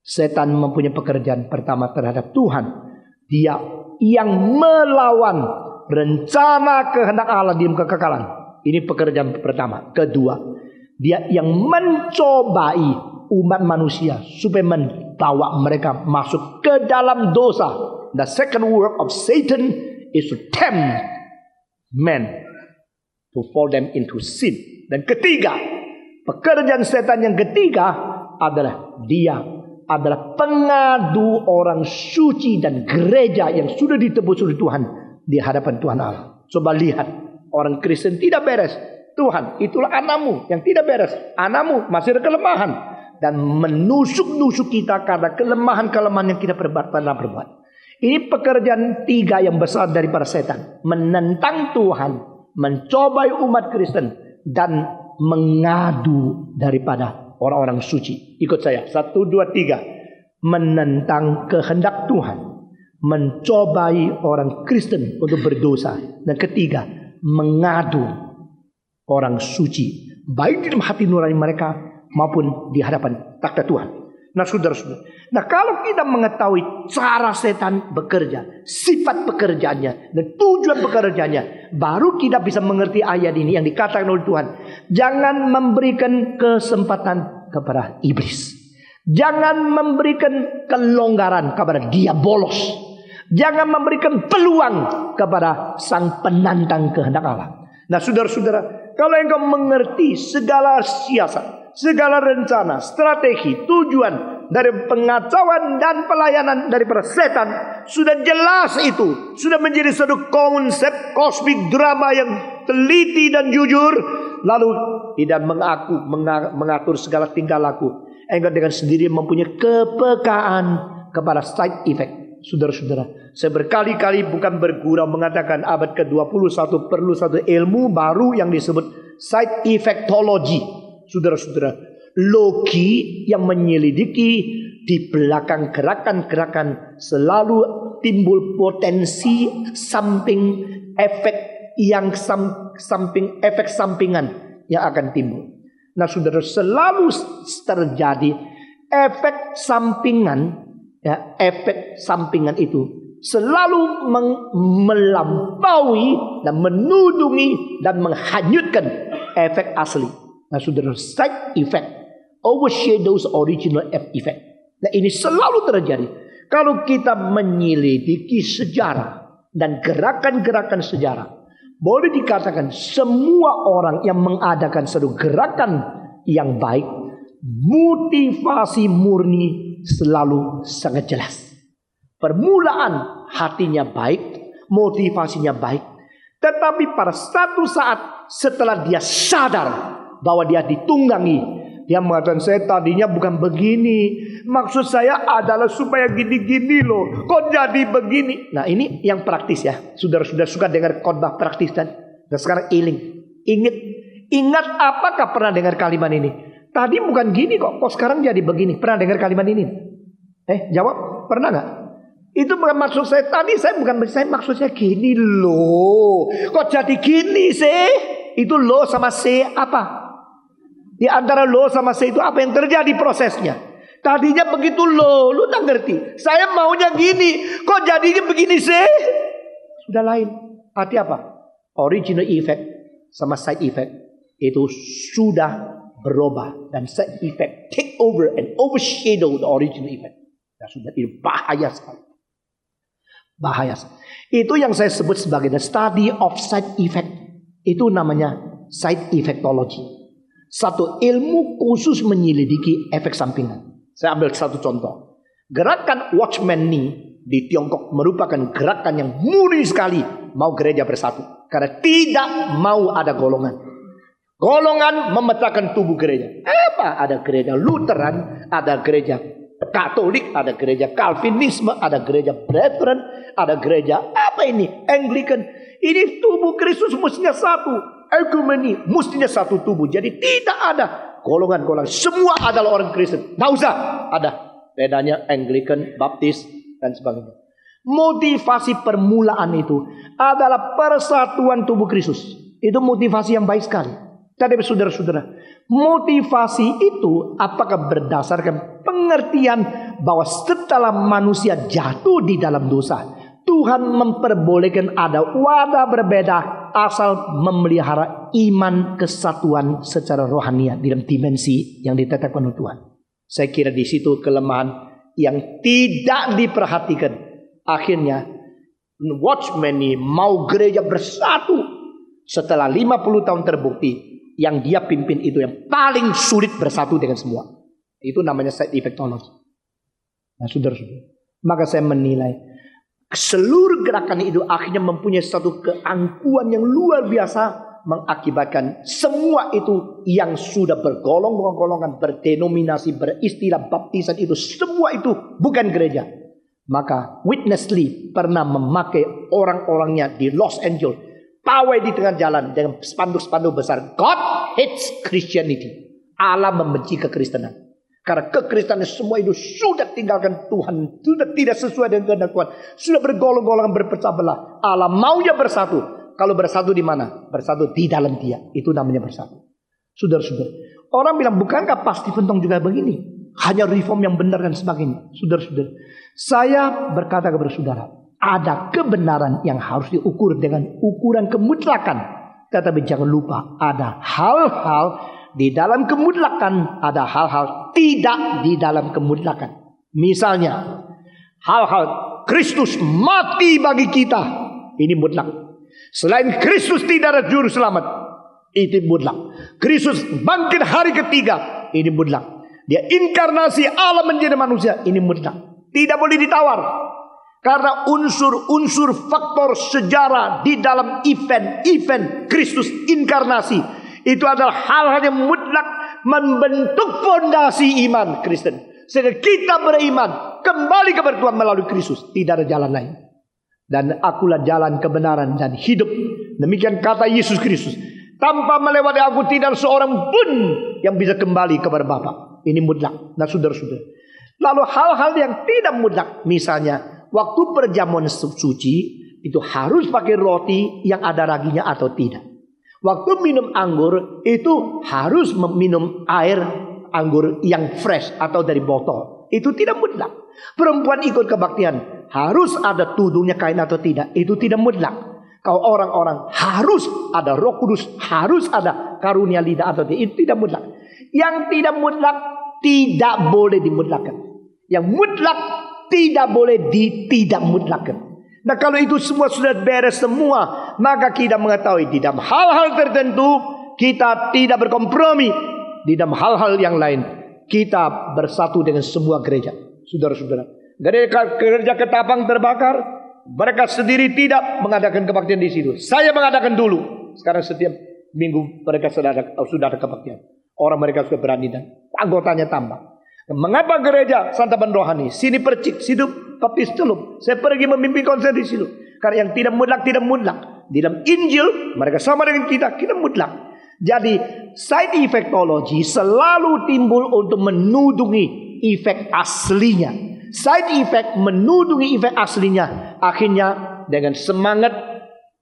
Setan mempunyai pekerjaan pertama terhadap Tuhan. Dia yang melawan rencana kehendak Allah di muka kekekalan. Ini pekerjaan pertama. Kedua, dia yang mencobai umat manusia supaya membawa mereka masuk ke dalam dosa. The second work of Satan is to tempt men to fall them into sin. Dan ketiga, pekerjaan setan yang ketiga adalah dia adalah pengadu orang suci dan gereja yang sudah ditebus oleh Tuhan di hadapan Tuhan Allah. Coba lihat, orang Kristen tidak beres. Tuhan, itulah anakmu yang tidak beres. Anakmu masih ada kelemahan. Dan menusuk-nusuk kita karena kelemahan-kelemahan yang kita pernah berbuat. Ini pekerjaan tiga yang besar daripada setan. Menentang Tuhan, mencobai umat Kristen, dan mengadu daripada orang-orang suci. Ikut saya. 1, 2, 3. Menentang kehendak Tuhan. Mencobai orang Kristen untuk berdosa. Dan ketiga, mengadu orang suci. Baik di dalam hati nurani mereka maupun di hadapan takhta Tuhan. Nah saudara-saudara. Nah kalau kita mengetahui cara setan bekerja, sifat pekerjaannya, dan tujuan pekerjaannya, baru kita bisa mengerti ayat ini yang dikatakan oleh Tuhan. Jangan memberikan kesempatan kepada iblis. Jangan memberikan kelonggaran kepada dia bolos. Jangan memberikan peluang kepada sang penantang kehendak Allah. Nah saudara-saudara, kalau engkau mengerti segala siasat, segala rencana, strategi, tujuan dari pengacauan dan pelayanan daripada setan, sudah jelas itu. Sudah menjadi satu konsep kosmik drama yang teliti dan jujur. Lalu tidak mengatur segala tingkah laku. Engkau dengan sendiri mempunyai kepekaan kepada side effect. Saudara-saudara, saya berkali-kali bukan bergurau mengatakan abad ke-21 perlu satu ilmu baru yang disebut side effectology. Saudara-saudara, logi yang menyelidiki di belakang gerakan-gerakan selalu timbul potensi samping efek yang samping efek sampingan yang akan timbul. Nah, saudara, selalu terjadi efek sampingan. Ya, efek sampingan itu selalu melampaui dan menudungi dan menghanyutkan efek asli. Nah, saudara, side effect overshadows original effect. Nah, ini selalu terjadi. Kalau kita menyelidiki sejarah dan gerakan-gerakan sejarah, boleh dikatakan semua orang yang mengadakan satu gerakan yang baik, motivasi murni selalu sangat jelas. Permulaan hatinya baik, motivasinya baik. Tetapi pada satu saat setelah dia sadar bahwa dia ditunggangi, dia mengatakan, saya tadinya bukan begini. Maksud saya adalah supaya gini-gini loh. Kok jadi begini? Nah, ini yang praktis ya. Saudara-saudara suka dengar khotbah praktis dan sekarang ingat apakah pernah dengar kalimat ini? Tadi bukan gini kok sekarang jadi begini. Pernah dengar kalimat ini? Jawab, pernah nggak? Itu bukan maksud saya. Tadi saya maksud saya gini loh. Kok jadi gini sih? Itu lo sama C apa? Di antara lo sama C itu apa yang terjadi prosesnya? Tadinya begitu lo tak ngerti. Saya maunya gini. Kok jadinya begini sih? Sudah lain. Arti apa? Original effect sama side effect itu sudah berubah, dan side effect take over and overshadow the original effect. Nah, sudah itu bahaya sekali. Bahaya. Itu yang saya sebut sebagai the study of side effect. Itu namanya side effectology. Satu ilmu khusus menyelidiki efek sampingan. Saya ambil satu contoh. Gerakan Watchman Nee di Tiongkok merupakan gerakan yang murni sekali mau gereja bersatu. Karena tidak mau ada golongan. Golongan memecahkan tubuh gereja. Apa? Ada gereja Lutheran, ada gereja Katolik, ada gereja Calvinisme, ada gereja Brethren, ada gereja apa ini? Anglican. Ini tubuh Kristus mestinya satu. Ekumeni mestinya satu tubuh. Jadi tidak ada golongan-golongan. Semua adalah orang Kristen. Nggak usah ada bedanya Anglican, Baptis, dan sebagainya. Motivasi permulaan itu adalah persatuan tubuh Kristus. Itu motivasi yang baik sekali. Tetapi saudara-saudara, motivasi itu apakah berdasarkan pengertian bahwa setelah manusia jatuh di dalam dosa, Tuhan memperbolehkan ada wadah berbeda asal memelihara iman kesatuan secara rohania dalam dimensi yang ditetapkan oleh Tuhan. Saya kira di situ kelemahan yang tidak diperhatikan. Akhirnya Watchman ini mau gereja bersatu. Setelah 50 tahun terbukti, yang dia pimpin itu yang paling sulit bersatu dengan semua. Itu namanya side effectology. Nah, saudara-saudara, maka saya menilai seluruh gerakan itu akhirnya mempunyai satu keangkuhan yang luar biasa, mengakibatkan semua itu yang sudah bergolongan, berdenominasi, beristilah baptisan itu, semua itu bukan gereja. Maka Witness Lee pernah memakai orang-orangnya di Los Angeles, pawai di tengah jalan dengan spanduk-spanduk besar, God hates Christianity. Allah membenci kekristenan. Karena kekristenan semua itu sudah tinggalkan Tuhan, sudah tidak sesuai dengan kehendak Tuhan, sudah bergolong-golongan, berpecah belah. Allah maunya bersatu. Kalau bersatu di mana? Bersatu di dalam Dia. Itu namanya bersatu. Saudara-saudara, orang bilang, bukankah pasti Pentong juga begini? Hanya reform yang benar dan sebagainya. Saudara-saudara, saya berkata kepada saudara, ada kebenaran yang harus diukur dengan ukuran kemutlakan. Tetapi jangan lupa, ada hal-hal di dalam kemutlakan, ada hal-hal tidak di dalam kemutlakan. Misalnya, hal-hal Kristus mati bagi kita, ini mutlak. Selain Kristus tidak ada juru selamat, itu mutlak. Kristus bangkit hari ketiga, ini mutlak. Dia inkarnasi Allah menjadi manusia, ini mutlak. Tidak boleh ditawar. Karena unsur-unsur faktor sejarah di dalam event Kristus inkarnasi, itu adalah hal-hal yang mutlak membentuk fondasi iman Kristen. Sehingga kita beriman kembali kepada Tuhan melalui Kristus. Tidak ada jalan lain. Dan akulah jalan kebenaran dan hidup. Demikian kata Yesus Kristus. Tanpa melewati aku tidak ada seorang pun yang bisa kembali kepada Bapa. Ini mutlak. Nah, saudara-saudara, lalu hal-hal yang tidak mutlak, misalnya waktu perjamuan suci itu harus pakai roti yang ada raginya atau tidak. Waktu minum anggur itu harus minum air anggur yang fresh atau dari botol. Itu tidak mutlak. Perempuan ikut kebaktian harus ada tudungnya kain atau tidak. Itu tidak mutlak. Kalau orang-orang harus ada Roh Kudus, harus ada karunia lidah atau tidak. Itu tidak mutlak. Yang tidak mutlak tidak boleh dimutlakan. Yang mutlak tidak boleh tidak mutlakan. Nah, kalau itu semua sudah beres semua, maka kita mengetahui di dalam hal-hal tertentu kita tidak berkompromi. Di dalam hal-hal yang lain kita bersatu dengan semua gereja. Saudara-saudara, gereja Ketapang terbakar, mereka sendiri tidak mengadakan kebaktian di situ. Saya mengadakan dulu. Sekarang setiap minggu mereka sudah ada kebaktian. Orang mereka sudah berani dan anggotanya tambah. Mengapa gereja Santapan Rohani sini Percik, situ Baptis Celup, saya pergi memimpin konser di situ? Karena yang tidak mutlak. Di dalam Injil mereka sama dengan kita mutlak. Jadi side effectology selalu timbul untuk menudungi efek aslinya. Side effect menudungi efek aslinya. Akhirnya dengan semangat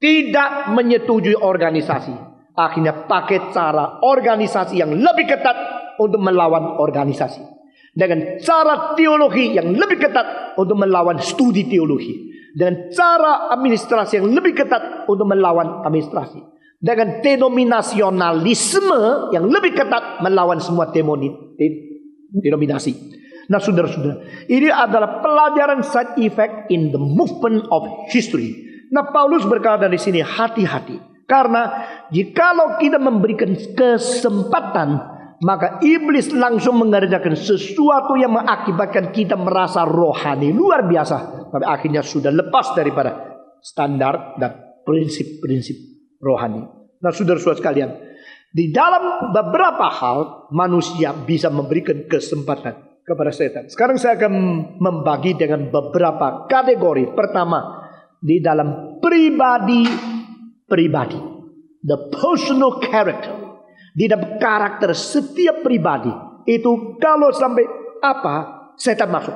tidak menyetujui organisasi, akhirnya pakai cara organisasi yang lebih ketat untuk melawan organisasi. Dengan cara teologi yang lebih ketat untuk melawan studi teologi. Dengan cara administrasi yang lebih ketat untuk melawan administrasi. Dengan denominasionalisme yang lebih ketat melawan semua denominasi. Nah, saudara-saudara, ini adalah pelajaran side effect in the movement of history. Nah, Paulus berkata di sini, hati-hati. Karena jikalau kita memberikan kesempatan, maka iblis langsung mengerjakan sesuatu yang mengakibatkan kita merasa rohani luar biasa. Tapi akhirnya sudah lepas daripada standar dan prinsip-prinsip rohani. Nah, saudara-saudara sekalian, di dalam beberapa hal manusia bisa memberikan kesempatan kepada setan. Sekarang saya akan membagi dengan beberapa kategori. Pertama, di dalam pribadi, the personal character. Di dalam karakter setiap pribadi itu, kalau sampai apa, setan masuk.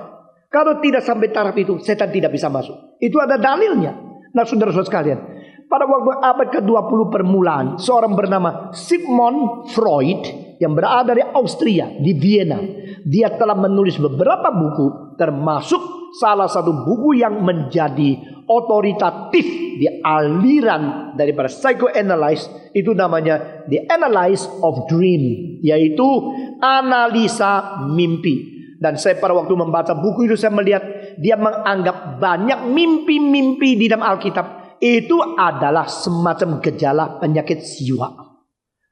Kalau tidak sampai taraf itu, setan tidak bisa masuk. Itu ada dalilnya. Nah, saudara-saudara sekalian, pada waktu abad ke-20 permulaan, seorang bernama Sigmund Freud yang berada di Austria, di Vienna. Dia telah menulis beberapa buku, termasuk salah satu buku yang menjadi otoritatif di aliran daripada psychoanalysis, itu namanya The Analysis of Dream, yaitu analisa mimpi. Dan saya pada waktu membaca buku itu, saya melihat dia menganggap banyak mimpi-mimpi di dalam Alkitab itu adalah semacam gejala penyakit jiwa.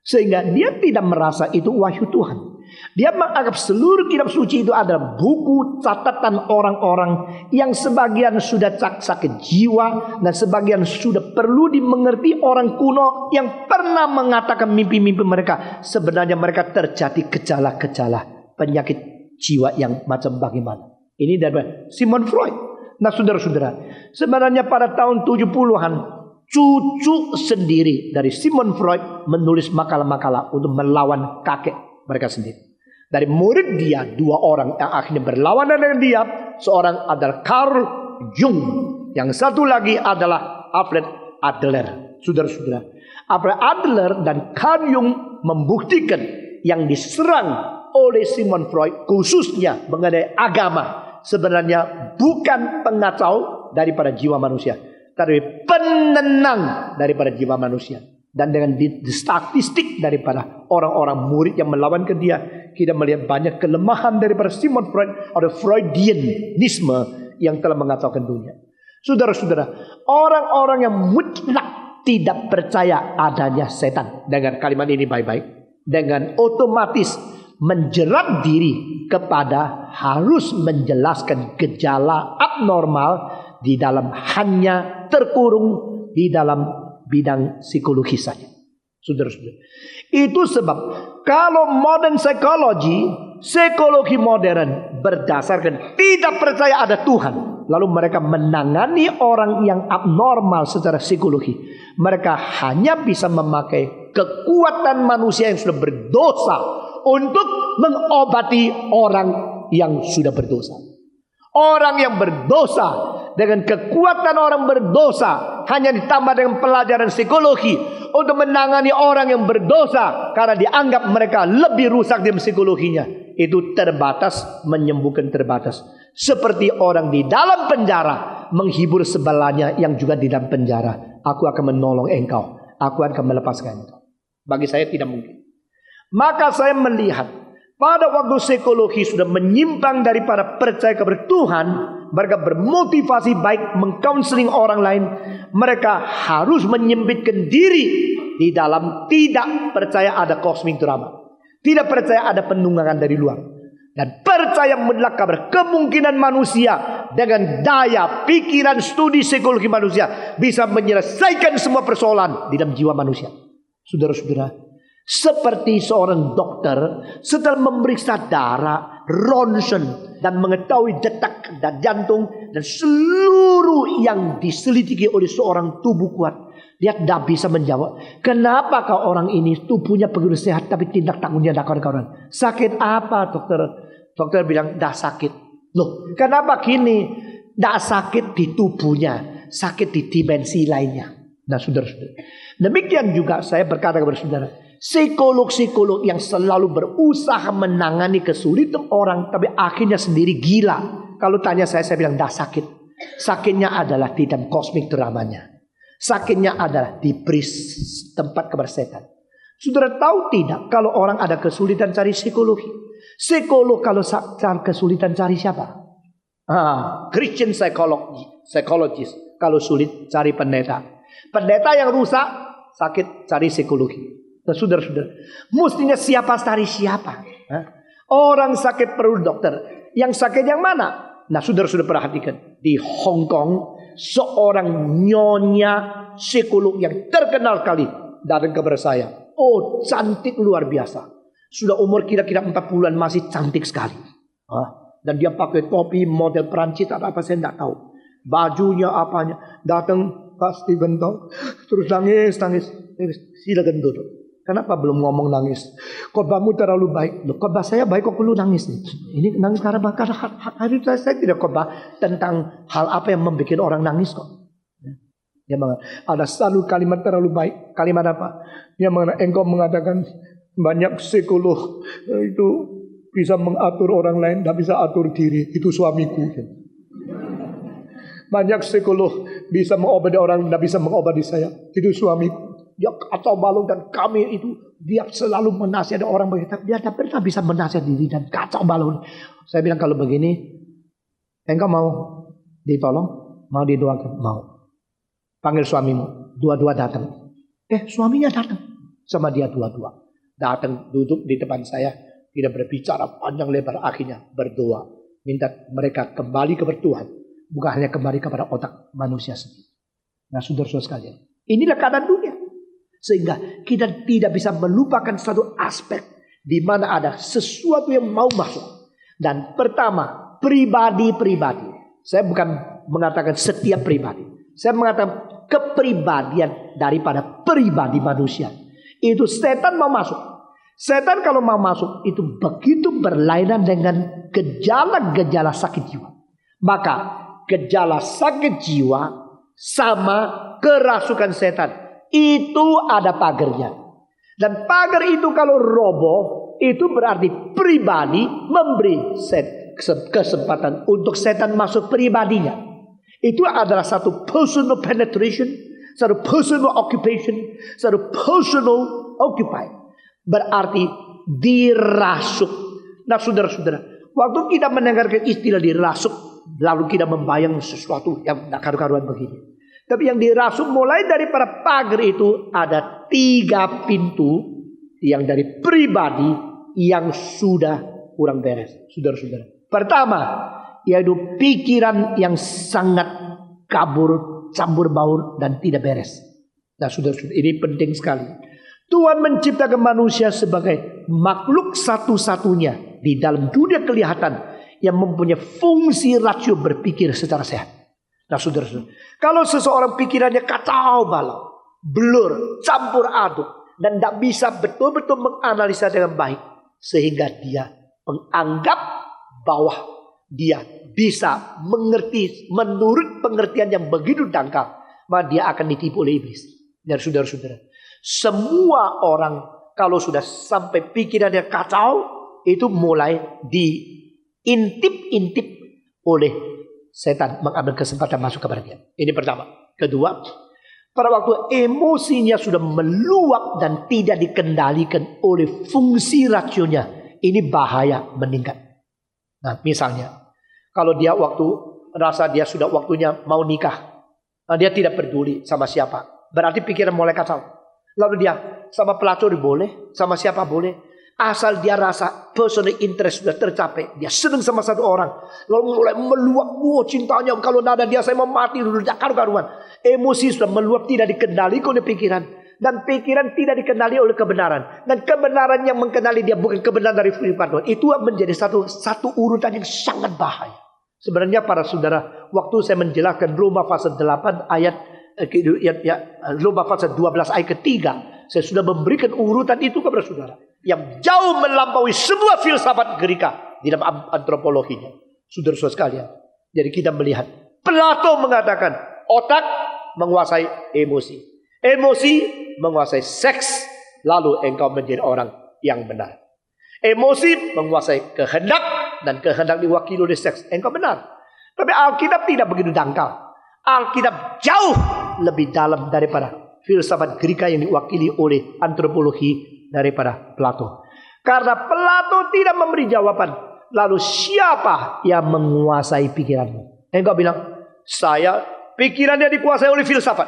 Sehingga dia tidak merasa itu wahyu Tuhan. Dia menganggap seluruh kitab suci itu adalah buku catatan orang-orang yang sebagian sudah sakit jiwa dan sebagian sudah perlu dimengerti orang kuno yang pernah mengatakan mimpi-mimpi mereka. Sebenarnya mereka terjadi gejala-gejala penyakit jiwa yang macam bagaimana. Ini dari Sigmund Freud. Nah saudara-saudara, sebenarnya pada tahun 70-an cucu sendiri dari Sigmund Freud menulis makalah-makalah untuk melawan kakek mereka sendiri. Dari murid dia, 2 orang yang akhirnya berlawanan dengan dia. Seorang adalah Carl Jung, yang satu lagi adalah Alfred Adler. Saudara-saudara, Alfred Adler dan Carl Jung membuktikan yang diserang oleh Sigmund Freud khususnya mengenai agama sebenarnya bukan pengacau daripada jiwa manusia, tapi penenang daripada jiwa manusia. Dan dengan statistik daripada orang-orang murid yang melawan ke dia, kita melihat banyak kelemahan daripada Sigmund Freud atau Freudianisme yang telah mengacaukan dunia. Saudara-saudara, orang-orang yang mutlak tidak percaya adanya setan, dengan kalimat ini baik-baik, dengan otomatis menjerat diri kepada harus menjelaskan gejala abnormal di dalam hanya terkurung di dalam bidang psikologi saja. Saudara-saudara, itu sebab kalau modern psikologi modern berdasarkan tidak percaya ada Tuhan, lalu mereka menangani orang yang abnormal secara psikologi, mereka hanya bisa memakai kekuatan manusia yang sudah berdosa untuk mengobati orang yang sudah berdosa. Orang yang berdosa dengan kekuatan orang berdosa hanya ditambah dengan pelajaran psikologi untuk menangani orang yang berdosa karena dianggap mereka lebih rusak di psikologinya. Itu terbatas menyembuhkan terbatas. Seperti orang di dalam penjara menghibur sebelahnya yang juga di dalam penjara. Aku akan menolong engkau, aku akan melepaskan engkau. Bagi saya tidak mungkin. Maka saya melihat pada waktu psikologi sudah menyimpang daripada percaya kepada Tuhan, mereka bermotivasi baik mengcounseling orang lain. Mereka harus menyempitkan diri di dalam tidak percaya ada cosmic drama, tidak percaya ada penunggangan dari luar, dan percaya mutlak kepada kemungkinan manusia dengan daya pikiran studi psikologi manusia bisa menyelesaikan semua persoalan di dalam jiwa manusia. Saudara-saudara, seperti seorang dokter setelah memeriksa darah, ronsen, dan mengetahui detak dan jantung dan seluruh yang diselidiki oleh seorang tubuh kuat, dia tidak bisa menjawab, kenapakah orang ini tubuhnya begitu sehat tapi tindak tanduknya tidak kawan-kawan. Sakit apa dokter? Dokter bilang tidak sakit. Loh, kenapa gini? Tidak sakit di tubuhnya, sakit di dimensi lainnya. Nah saudara-saudara, demikian juga saya berkata kepada saudara, psikolog-psikolog yang selalu berusaha menangani kesulitan orang tapi akhirnya sendiri gila. Kalau tanya saya bilang dah sakit. Sakitnya adalah di dalam kosmik dramanya. Sakitnya adalah diberi tempat kepada setan. Saudara tahu tidak kalau orang ada kesulitan cari psikologi? Psikolog kalau kesulitan cari siapa? Christian psychologist. Kalau sulit cari pendeta. Pendeta yang rusak sakit cari psikologi. Nah, saudara-saudara, mestinya siapa cari siapa? Orang sakit perlu dokter. Yang sakit yang mana? Nah, saudara-saudara perhatikan. Di Hong Kong, seorang nyonya psikolog yang terkenal kali datang kepada saya. Oh, cantik luar biasa. Sudah umur kira-kira 40-an masih cantik sekali. Dan dia pakai topi model Perancis apa saya tidak tahu. Bajunya apanya. Datang Pak Steven Tong, terus nangis. Silakan duduk. Kenapa belum ngomong nangis? Khotbahmu terlalu baik. Loh, khotbah saya baik kok perlu nangis nih. Ini nangis karena hari saya tidak khotbah tentang hal apa yang membuat orang nangis kok. Dia mengatakan ada satu kalimat terlalu baik. Kalimat apa? Dia mengatakan engkau mengatakan Banyak psikolog itu bisa mengatur orang lain, tidak bisa atur diri. Itu suamiku. Banyak psikolog bisa mengobati orang, tidak bisa mengobati saya. Itu suamiku. Dia kacau balau dan kami itu, dia selalu menasihati orang begitu. Dia tidak pernah bisa menasihati diri dan kacau balau. Saya bilang kalau begini, engkau mau ditolong? Mau didoakan? Mau. Panggil suamimu. Dua-dua datang. Suaminya datang. Sama dia dua-dua. Datang duduk di depan saya. Tidak berbicara panjang lebar. Akhirnya berdoa. Minta mereka kembali kepada Tuhan. Bukan hanya kembali kepada otak manusia sendiri. Nah saudara-saudara sekalian. Inilah keadaan dunia. Sehingga kita tidak bisa melupakan satu aspek. Di mana ada sesuatu yang mau masuk. Dan pertama. Pribadi-pribadi. Saya bukan mengatakan setiap pribadi. Saya mengatakan kepribadian daripada pribadi manusia. Itu setan mau masuk. Setan kalau mau masuk itu begitu berlainan dengan gejala-gejala sakit jiwa. Maka gejala sakit jiwa sama kerasukan setan. Itu ada pagarnya. Dan pagar itu kalau roboh itu berarti pribadi memberi kesempatan untuk setan masuk pribadinya. Itu adalah satu personal penetration, satu personal occupation, satu personal occupy. Berarti dirasuk. Nah saudara-saudara, waktu kita mendengarkan istilah dirasuk, lalu kita membayang sesuatu yang tidak karu-karuan begini. Tapi yang dirasuk mulai daripada pagar itu ada 3 pintu yang dari pribadi yang sudah kurang beres. Saudara-saudara. Pertama, yaitu pikiran yang sangat kabur, campur baur dan tidak beres. Nah saudara-saudara, ini penting sekali. Tuhan menciptakan manusia sebagai makhluk satu-satunya di dalam dunia kelihatan yang mempunyai fungsi rasio berpikir secara sehat. Nah saudara-saudara, kalau seseorang pikirannya kacau balau, blur, campur aduk, dan tidak bisa betul-betul menganalisa dengan baik, sehingga dia menganggap bahwa dia bisa mengerti menurut pengertian yang begitu dangkal, maka dia akan ditipu oleh iblis. Dan saudara-saudara, semua orang kalau sudah sampai pikirannya kacau, itu mulai diintip-intip oleh setan, mengambil kesempatan masuk kepada dia. Ini pertama. Kedua, pada waktu emosinya sudah meluap dan tidak dikendalikan oleh fungsi rasionya, ini bahaya meningkat. Nah misalnya, kalau dia waktu rasa dia sudah waktunya mau nikah, nah, dia tidak peduli sama siapa, berarti pikiran mulai kacau. Lalu dia sama pelacur boleh, sama siapa boleh, asal dia rasa personal interest sudah tercapai, dia senang sama satu orang, lalu mulai meluap, cintanya kalau nada dia saya mau mati dulu, karu-karuan. Emosi sudah meluap, tidak dikendalikan oleh pikiran. Dan pikiran tidak dikenali oleh kebenaran. Dan kebenaran yang mengenali dia bukan kebenaran dari firman Tuhan. Itu menjadi satu urutan yang sangat bahaya. Sebenarnya para saudara, waktu saya menjelaskan Roma pasal 8 ayat Roma pasal 12 ayat ketiga, saya sudah memberikan urutan itu kepada saudara yang jauh melampaui semua filsafat Greka di dalam antropologinya. Saudara-saudara sekalian, jadi kita melihat Plato mengatakan otak menguasai emosi, emosi menguasai seks, lalu engkau menjadi orang yang benar. Emosi menguasai kehendak, dan kehendak diwakili oleh seks, engkau benar. Tapi Alkitab tidak begitu dangkal. Alkitab jauh lebih dalam daripada filsafat Greka yang diwakili oleh antropologi daripada Plato. Karena Plato tidak memberi jawaban, lalu siapa yang menguasai pikiranmu? Engkau bilang, saya pikirannya dikuasai oleh filsafat.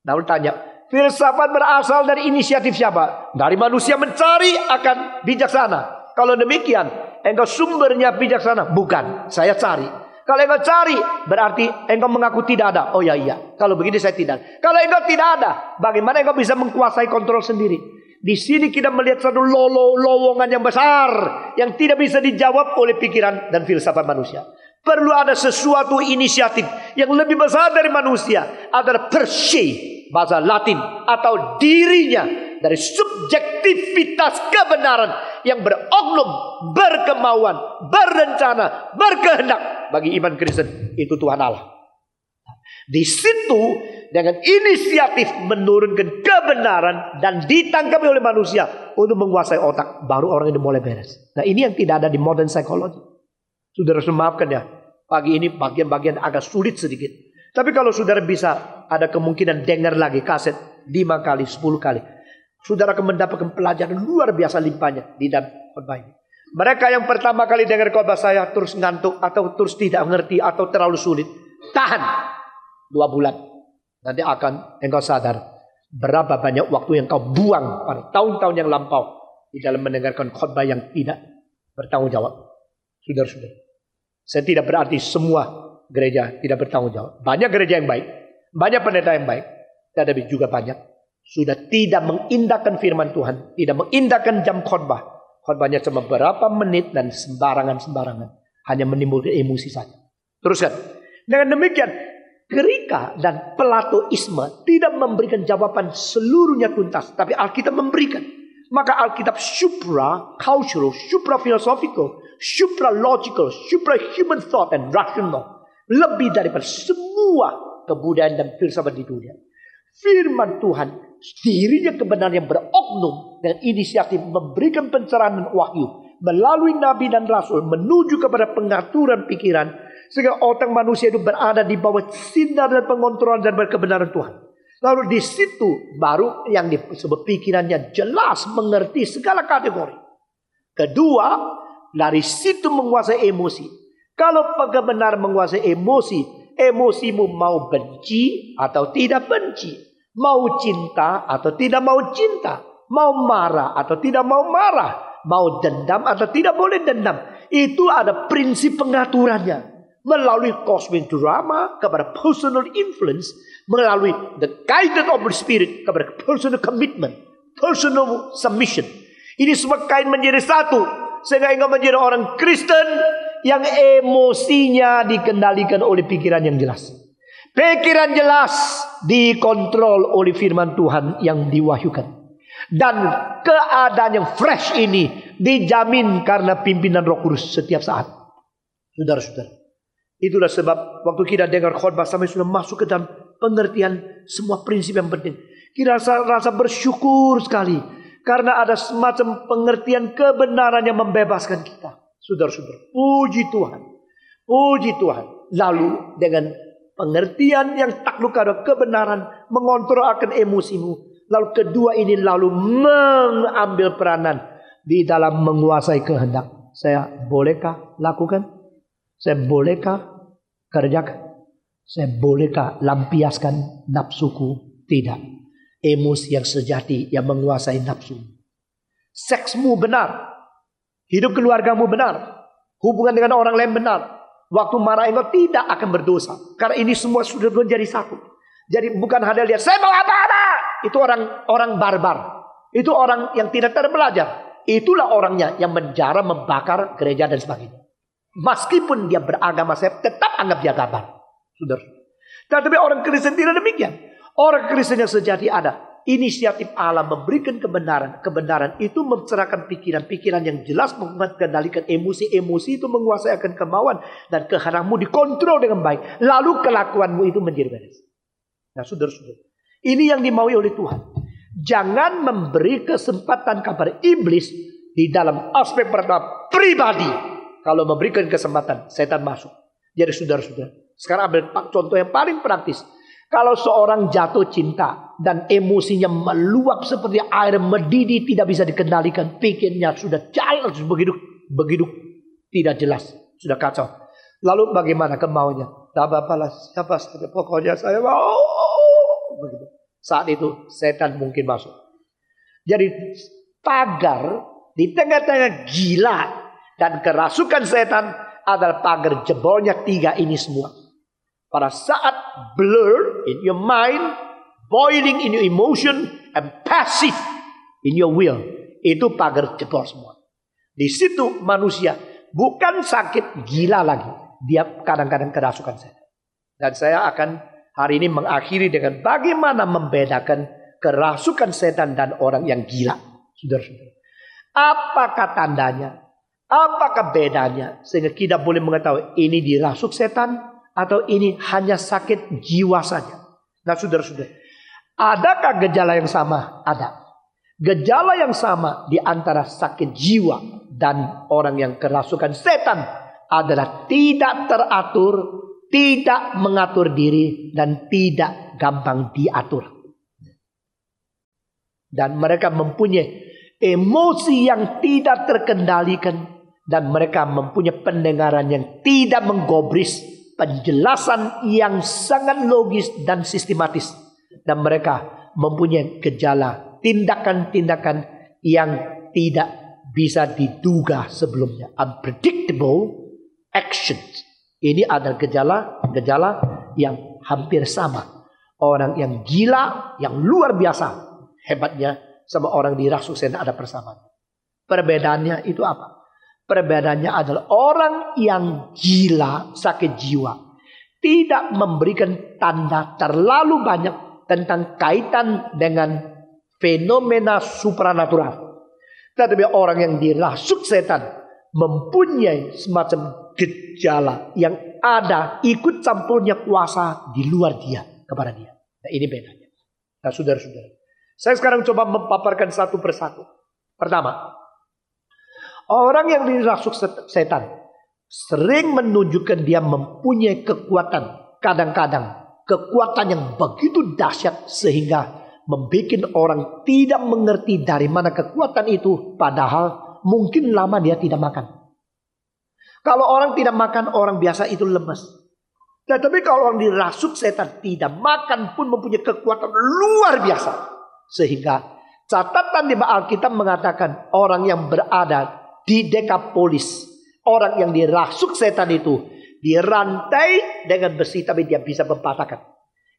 Lalu tanya, filsafat berasal dari inisiatif siapa? Dari manusia mencari akan bijaksana. Kalau demikian, engkau sumbernya bijaksana? Bukan, saya cari. Kalau engkau cari, berarti engkau mengaku tidak ada. Oh ya iya, kalau begini saya tidak. Kalau engkau tidak ada, bagaimana engkau bisa menguasai kontrol sendiri? Di sini kita melihat satu lowongan yang besar yang tidak bisa dijawab oleh pikiran dan filsafat manusia. Perlu ada sesuatu inisiatif yang lebih besar dari manusia, adalah per se, bahasa Latin, atau dirinya dari subjektivitas kebenaran yang beroknum, berkemauan, berencana, berkehendak. Bagi iman Kristen itu Tuhan Allah. Di situ dengan inisiatif menurunkan kebenaran dan ditangkapi oleh manusia, untuk menguasai otak, baru orang itu mulai beres. Nah ini yang tidak ada di modern psychology. Saudara maafkan ya, pagi ini bagian-bagian agak sulit sedikit. Tapi kalau saudara bisa ada kemungkinan dengar lagi kaset 5 kali, 10 kali, saudara akan mendapatkan pelajaran luar biasa limpahnya di dalam khotbah ini. Mereka yang pertama kali dengar khotbah saya terus ngantuk atau terus tidak mengerti atau terlalu sulit, tahan 2 bulan. Nanti akan engkau sadar berapa banyak waktu yang kau buang pada tahun-tahun yang lampau di dalam mendengarkan khotbah yang tidak bertanggung jawab. Saudara-saudara, saya tidak berarti semua gereja tidak bertanggung jawab. Banyak gereja yang baik, banyak pendeta yang baik, tetapi juga banyak sudah tidak mengindahkan firman Tuhan, tidak mengindahkan jam khotbah. Khotbahnya cuma beberapa menit dan sembarangan, hanya menimbulkan emosi saja. Teruskan. Dengan demikian, Gerika dan Platoisme tidak memberikan jawaban seluruhnya tuntas, tapi Alkitab memberikan. Maka Alkitab supra-cultural, supra-philosophical, supra-logical, supra-human thought and rational. Lebih daripada semua kebudayaan dan filsafat di dunia. Firman Tuhan, dirinya kebenaran yang beroknum dan inisiatif memberikan pencerahan dan wahyu melalui nabi dan rasul menuju kepada pengaturan pikiran sehingga otak manusia itu berada di bawah sinar dan pengontrolan dan kebenaran Tuhan. Lalu di situ baru yang disebut pikirannya jelas mengerti segala kategori. Kedua, dari situ menguasai emosi. Kalau kebenaran menguasai emosi, emosimu mau benci atau tidak benci, mau cinta atau tidak mau cinta, mau marah atau tidak mau marah, mau dendam atau tidak boleh dendam. Itu ada prinsip pengaturannya. Melalui cosmic drama kepada personal influence, melalui the guidance of the spirit kepada personal commitment, personal submission. Ini semua kain menjadi satu sehingga engkau menjadi orang Kristen yang emosinya dikendalikan oleh pikiran yang jelas. Pikiran jelas dikontrol oleh firman Tuhan yang diwahyukan. Dan keadaan yang fresh ini dijamin karena pimpinan Roh Kudus setiap saat. Saudara-saudara, itulah sebab waktu kita dengar khotbah sampai sudah masuk ke dalam pengertian semua prinsip yang penting. Kita rasa bersyukur sekali karena ada semacam pengertian kebenaran yang membebaskan kita. Saudara-saudara, puji Tuhan. Puji Tuhan. Lalu dengan pengertian yang takluk kepada kebenaran, mengontrol akan emosimu. Lalu kedua ini lalu mengambil peranan di dalam menguasai kehendak. Saya bolehkah lakukan? Saya bolehkah kerjakan? Saya bolehkah lampiaskan nafsuku? Tidak. Emosi yang sejati yang menguasai nafsu. Seksmu benar. Hidup keluargamu benar. Hubungan dengan orang lain benar. Waktu marah engkau tidak akan berdosa. Karena ini semua sudah menjadi satu. Jadi bukan hanya lihat saya mau apa-apa. Itu orang barbar. Itu orang yang tidak terbelajar. Itulah orangnya yang menjara, membakar gereja dan sebagainya. Meskipun dia beragama, saya tetap anggap dia gabar. Saudara. Tetapi orang Kristen tidak demikian. Orang Kristen yang sejati ada. Inisiatif Allah memberikan kebenaran. Kebenaran itu mencerahkan pikiran-pikiran yang jelas, mengendalikan emosi-emosi itu menguasai akan kemauan. Dan kehendak-mu dikontrol dengan baik. Lalu kelakuanmu itu menjadi beres. Nah saudara-saudara, ini yang dimaui oleh Tuhan. Jangan memberi kesempatan kepada iblis di dalam aspek pertama pribadi. Kalau memberikan kesempatan, setan masuk. Jadi saudara-saudara, sekarang ambil contoh yang paling praktis. Kalau seorang jatuh cinta dan emosinya meluap seperti air mendidih, tidak bisa dikendalikan, pikirnya sudah jalan begitu tidak jelas, sudah kacau. Lalu bagaimana kemauannya? Tak apa-apalah, siapa saja, pokoknya saya mau. Begitu. Saat itu setan mungkin masuk. Jadi pagar di tengah-tengah gila dan kerasukan setan adalah pagar jebolnya 3 ini semua. Pada saat blur in your mind, boiling in your emotion, and passive in your will, itu pagar jebol semua. Di situ manusia bukan sakit gila lagi, dia kadang-kadang kerasukan setan. Dan saya akan hari ini mengakhiri dengan bagaimana membedakan kerasukan setan dan orang yang gila. Saudara-saudara, apakah tandanya? Apakah bedanya? Sehingga kita boleh mengetahui ini dirasuk setan atau ini hanya sakit jiwa saja. Nah saudara-saudara, adakah gejala yang sama? Ada. Gejala yang sama di antara sakit jiwa dan orang yang kerasukan setan adalah tidak teratur, tidak mengatur diri, dan tidak gampang diatur. Dan mereka mempunyai emosi yang tidak terkendalikan, dan mereka mempunyai pendengaran yang tidak menggubris, penjelasan yang sangat logis dan sistematis, dan mereka mempunyai gejala tindakan-tindakan yang tidak bisa diduga sebelumnya, unpredictable actions. Ini adalah gejala yang hampir sama. Orang yang gila, yang luar biasa hebatnya, sama orang dirasuk setan ada persamaan. Perbedaannya itu apa? Perbedaannya adalah orang yang gila, sakit jiwa, tidak memberikan tanda terlalu banyak tentang kaitan dengan fenomena supranatural. Tetapi orang yang dirasuk setan mempunyai semacam gejala yang ada ikut campurnya kuasa di luar dia kepada dia. Nah, ini bedanya. Nah, saudara-saudara, saya sekarang coba memaparkan satu persatu. Pertama, orang yang dirasuk setan sering menunjukkan dia mempunyai kekuatan. Kadang-kadang kekuatan yang begitu dahsyat sehingga membuat orang tidak mengerti dari mana kekuatan itu. Padahal mungkin lama dia tidak makan. Kalau orang tidak makan, orang biasa itu lemas. Tetapi kalau orang dirasuk setan tidak makan pun mempunyai kekuatan luar biasa. Sehingga catatan di Alkitab mengatakan orang yang berada di Dekapolis, orang yang dirasuk setan itu dirantai dengan besi, tapi dia bisa mematahkan.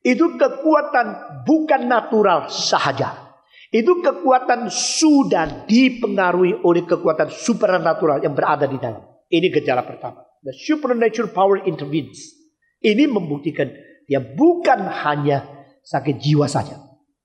Itu kekuatan bukan natural sahaja. Itu kekuatan sudah dipengaruhi oleh kekuatan supernatural yang berada di dalam. Ini gejala pertama. The supernatural power intervenes. Ini membuktikan dia bukan hanya sakit jiwa saja.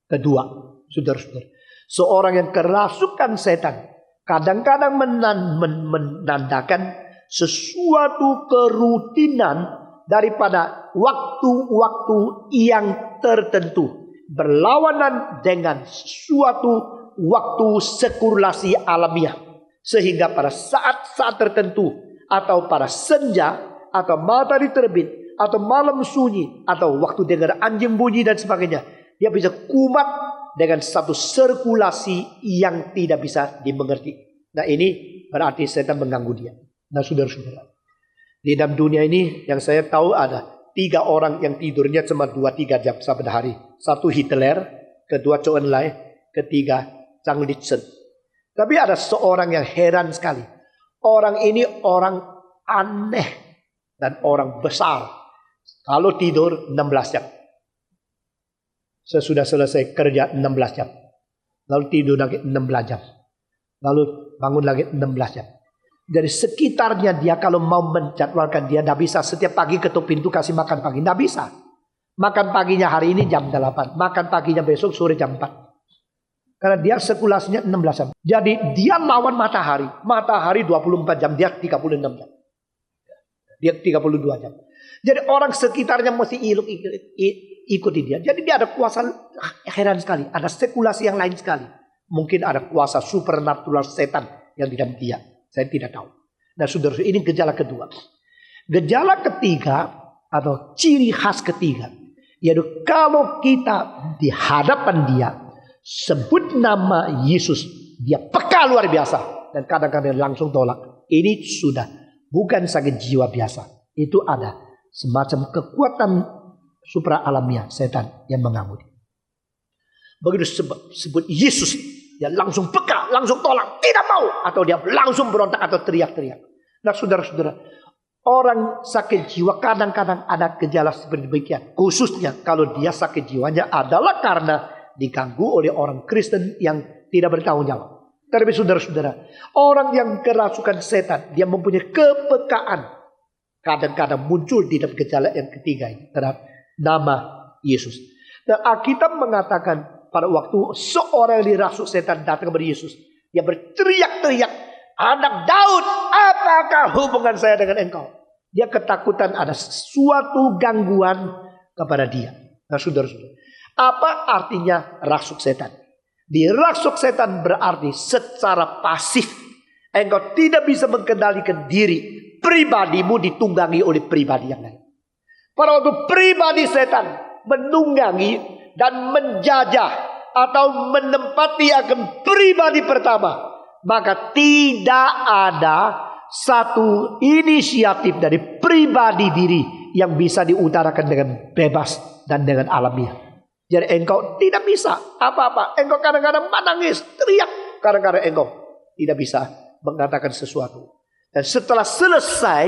Kedua, saudara-saudara, seorang yang kerasukan setan kadang-kadang menandakan sesuatu kerutinan daripada waktu-waktu yang tertentu, berlawanan dengan suatu waktu sirkulasi alamiah, sehingga pada saat-saat tertentu atau pada senja atau matahari terbit atau malam sunyi atau waktu dengar anjing bunyi dan sebagainya, dia bisa kumat dengan satu sirkulasi yang tidak bisa dimengerti. Nah, ini berarti setan mengganggu dia. Nah, saudara-saudara, di dalam dunia ini yang saya tahu ada 3 orang yang tidurnya cuma 2-3 jam saban hari. Satu Hitler, kedua Chou En-lai, ketiga Chang Litzen. Tapi ada seorang yang heran sekali. Orang ini orang aneh dan orang besar. Kalau tidur 16 jam. Sesudah selesai kerja 16 jam. Lalu tidur lagi 16 jam. Lalu bangun lagi 16 jam. Dari sekitarnya dia kalau mau menjadwalkan dia tidak bisa. Setiap pagi ketuk pintu kasih makan pagi. Tidak bisa. Makan paginya hari ini jam 8. Makan paginya besok sore jam 4. Karena dia sirkulasinya 16 jam. Jadi dia lawan matahari. Matahari 24 jam. Dia 36 jam. Dia 32 jam. Jadi orang sekitarnya mesti ikuti dia. Jadi dia ada kuasa heran sekali. Ada sirkulasi yang lain sekali. Mungkin ada kuasa supernatural setan yang di dalam dia. Saya tidak tahu. Nah, saudara, ini gejala kedua. Gejala ketiga atau ciri khas ketiga, yaitu kalau kita di hadapan dia sebut nama Yesus, dia peka luar biasa dan kadang-kadang langsung tolak. Ini sudah bukan sakit jiwa biasa. Itu ada semacam kekuatan supra alamiah setan yang mengganggu dia. Begitu sebut Yesus, dia langsung peka, langsung tolak, tidak mau. Atau dia langsung berontak atau teriak-teriak. Nah, saudara-saudara, orang sakit jiwa kadang-kadang ada gejala seperti demikian. Khususnya kalau dia sakit jiwanya adalah karena diganggu oleh orang Kristen yang tidak bertanggung jawab. Tapi saudara-saudara, orang yang kerasukan setan, dia mempunyai kepekaan. Kadang-kadang muncul di dalam gejala yang ketiga ini terhadap nama Yesus. Dan Alkitab mengatakan pada waktu seorang yang dirasuk setan datang kepada Yesus, dia berteriak-teriak, "Anak Daud, apakah hubungan saya dengan engkau?" Dia ketakutan ada suatu gangguan kepada dia. Nah, saudara-saudara, apa artinya rasuk setan? Dirasuk setan berarti secara pasif. Engkau tidak bisa mengendalikan diri. Pribadimu ditunggangi oleh pribadi yang lain. Pada waktu pribadi setan menunggangi dan menjajah atau menempati akan pribadi pertama, maka tidak ada satu inisiatif dari pribadi diri yang bisa diutarakan dengan bebas dan dengan alamiah. Jadi engkau tidak bisa apa-apa. Engkau kadang-kadang menangis, teriak. Kadang-kadang engkau tidak bisa mengatakan sesuatu. Dan setelah selesai,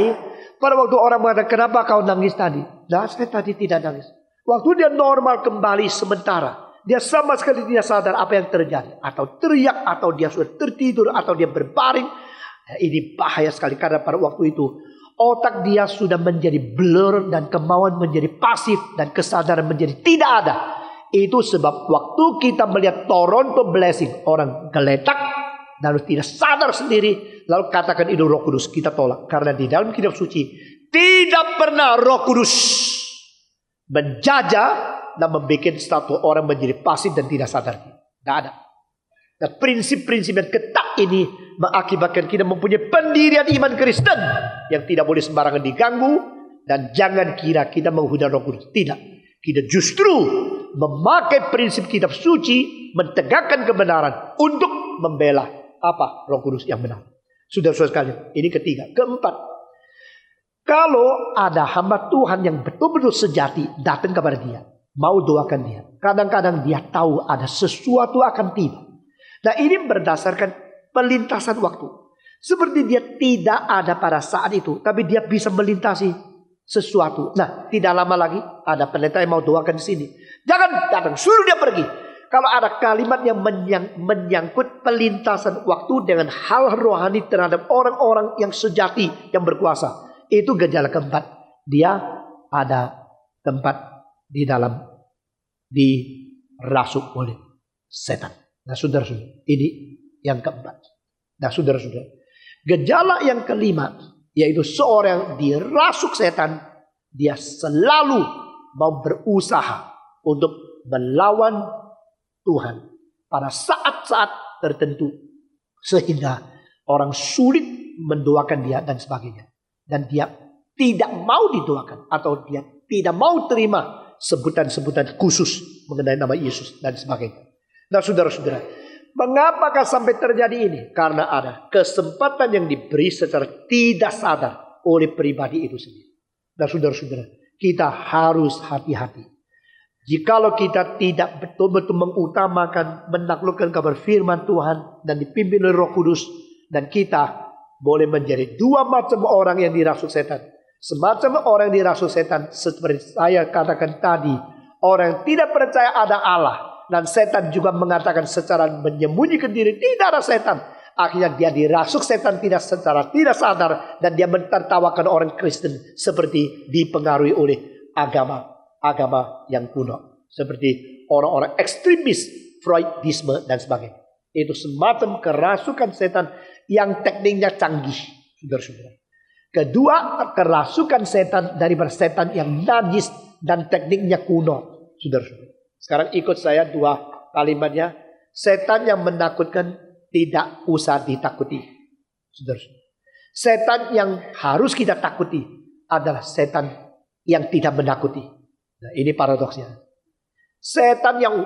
pada waktu orang mengatakan, kenapa kau nangis tadi? Nah, saya tadi tidak nangis. Waktu dia normal kembali sementara, dia sama sekali tidak sadar apa yang terjadi. Atau teriak, atau dia sudah tertidur, atau dia berbaring. Nah, ini bahaya sekali karena pada waktu itu otak dia sudah menjadi blur dan kemauan menjadi pasif dan kesadaran menjadi tidak ada. Itu sebab waktu kita melihat Toronto Blessing, orang geletak lalu tidak sadar sendiri, lalu katakan itu Roh Kudus, kita tolak. Karena di dalam kitab suci tidak pernah Roh Kudus menjajah dan membuat satu orang menjadi pasif dan tidak sadar. Tidak ada. Dan prinsip-prinsip yang ketat ini mengakibatkan kita mempunyai pendirian iman Kristen yang tidak boleh sembarangan diganggu. Dan jangan kira kita menghina Roh Kudus. Tidak. Kita justru memakai prinsip kitab suci, mentegakkan kebenaran untuk membela apa Roh Kudus yang benar. Saudara-saudara sekalian, ini ketiga. Keempat, kalau ada hamba Tuhan yang betul-betul sejati datang kepada dia, mau doakan dia, kadang-kadang dia tahu ada sesuatu akan tiba. Nah, ini berdasarkan pelintasan waktu. Seperti dia tidak ada pada saat itu, tapi dia bisa melintasi sesuatu. Nah, tidak lama lagi ada pendeta yang mau doakan di sini. Jangan datang, suruh dia pergi. Kalau ada kalimat yang menyangkut pelintasan waktu dengan hal rohani terhadap orang-orang yang sejati, yang berkuasa, itu gejala keempat. Dia ada tempat di dalam dirasuk oleh setan. Nah, saudara-saudara, ini yang keempat. Nah, saudara-saudara, gejala yang kelima, yaitu seorang yang dirasuk setan, dia selalu mau berusaha untuk melawan Tuhan pada saat-saat tertentu, sehingga orang sulit mendoakan dia dan sebagainya. Dan dia tidak mau didoakan, atau dia tidak mau terima sebutan-sebutan khusus mengenai nama Yesus dan sebagainya. Nah, saudara-saudara, mengapakah sampai terjadi ini? Karena ada kesempatan yang diberi secara tidak sadar oleh pribadi itu sendiri. Nah, saudara-saudara, kita harus hati-hati. Jikalau kita tidak betul-betul mengutamakan, menaklukkan kabar firman Tuhan dan dipimpin oleh Roh Kudus, dan kita boleh menjadi dua macam orang yang dirasuk setan. Semacam orang yang dirasuk setan, seperti saya katakan tadi, orang yang tidak percaya ada Allah, dan setan juga mengatakan secara menyembunyikan diri tidak ada setan. Akhirnya dia dirasuk setan secara tidak sadar, dan dia mentertawakan orang Kristen seperti dipengaruhi oleh agama yang kuno, seperti orang-orang ekstremis, Freudisme dan sebagainya. Itu semacam kerasukan setan yang tekniknya canggih, saudara-saudara. Kedua, kerasukan setan daripada setan yang najis dan tekniknya kuno, saudara-saudara. Sekarang ikut saya dua kalimatnya. Setan yang menakutkan tidak usah ditakuti, saudara-saudara. Setan yang harus kita takuti adalah setan yang tidak menakuti. Nah, ini paradoksnya. Setan yang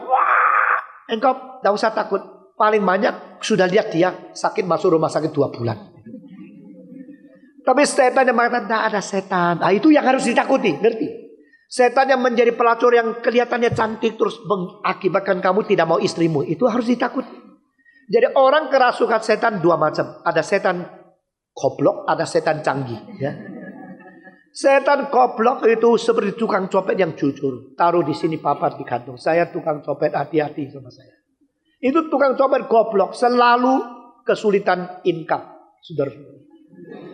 engkau tidak usah takut. Paling banyak sudah lihat dia sakit masuk rumah sakit 2 bulan. Tapi setan yang mengatakan tidak ada setan. Nah, itu yang harus ditakuti. Ngerti? Setan yang menjadi pelacur yang kelihatannya cantik terus mengakibatkan kamu tidak mau istrimu. Itu harus ditakuti. Jadi orang kerasukan setan dua macam. Ada setan goblok, ada setan canggih. Ya. Setan goblok itu seperti tukang copet yang jujur. Taruh di sini papat di kantong. Saya tukang copet, hati-hati sama saya. Itu tukang copet goblok selalu kesulitan income, saudara-saudara.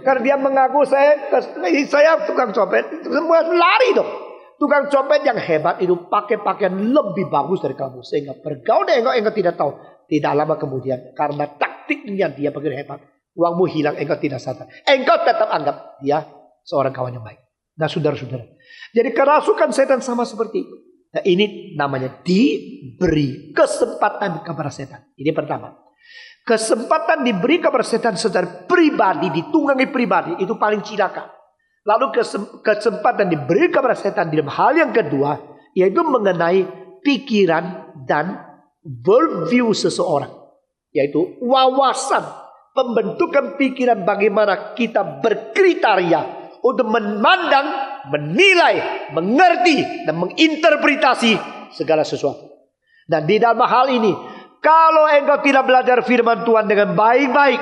Karena dia mengaku saya tukang copet, semua lari dong. Tukang copet yang hebat itu pakai pakaian lebih bagus dari kamu, sehingga bergaul dengan engkau tidak tahu. Tidak lama kemudian, karena taktiknya dia begitu hebat, uangmu hilang, engkau tidak sadar. Engkau tetap anggap dia seorang kawan yang baik. Nah, saudara-saudara, jadi kerasukan setan sama seperti itu. Nah, ini namanya diberi kesempatan kepada setan. Ini pertama. Kesempatan diberi kepada setan secara pribadi, ditunggangi pribadi, itu paling cilaka. Lalu kesempatan diberi kepada setan dalam hal yang kedua, yaitu mengenai pikiran dan worldview seseorang. Yaitu wawasan, pembentukan pikiran bagaimana kita berkriteria untuk memandang, menilai, mengerti, dan menginterpretasi segala sesuatu. Dan di dalam hal ini, kalau engkau tidak belajar firman Tuhan dengan baik-baik,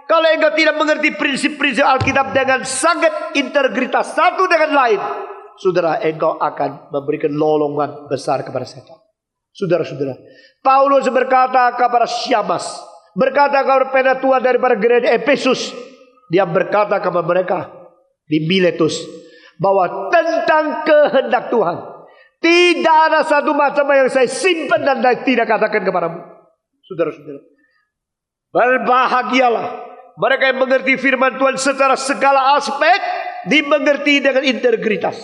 kalau engkau tidak mengerti prinsip-prinsip Alkitab dengan sangat integritas satu dengan lain, saudara, engkau akan memberikan lolongan besar kepada setan. Saudara-saudara, Paulus berkata kepada Syamas, berkata kepada penatua daripada gereja Efesus, dia berkata kepada mereka di Miletus bahwa tentang kehendak Tuhan tidak ada satu macam yang saya simpan dan tidak katakan kepadamu. Saudara-saudara, berbahagialah mereka yang mengerti firman Tuhan secara segala aspek, dimengerti dengan integritas.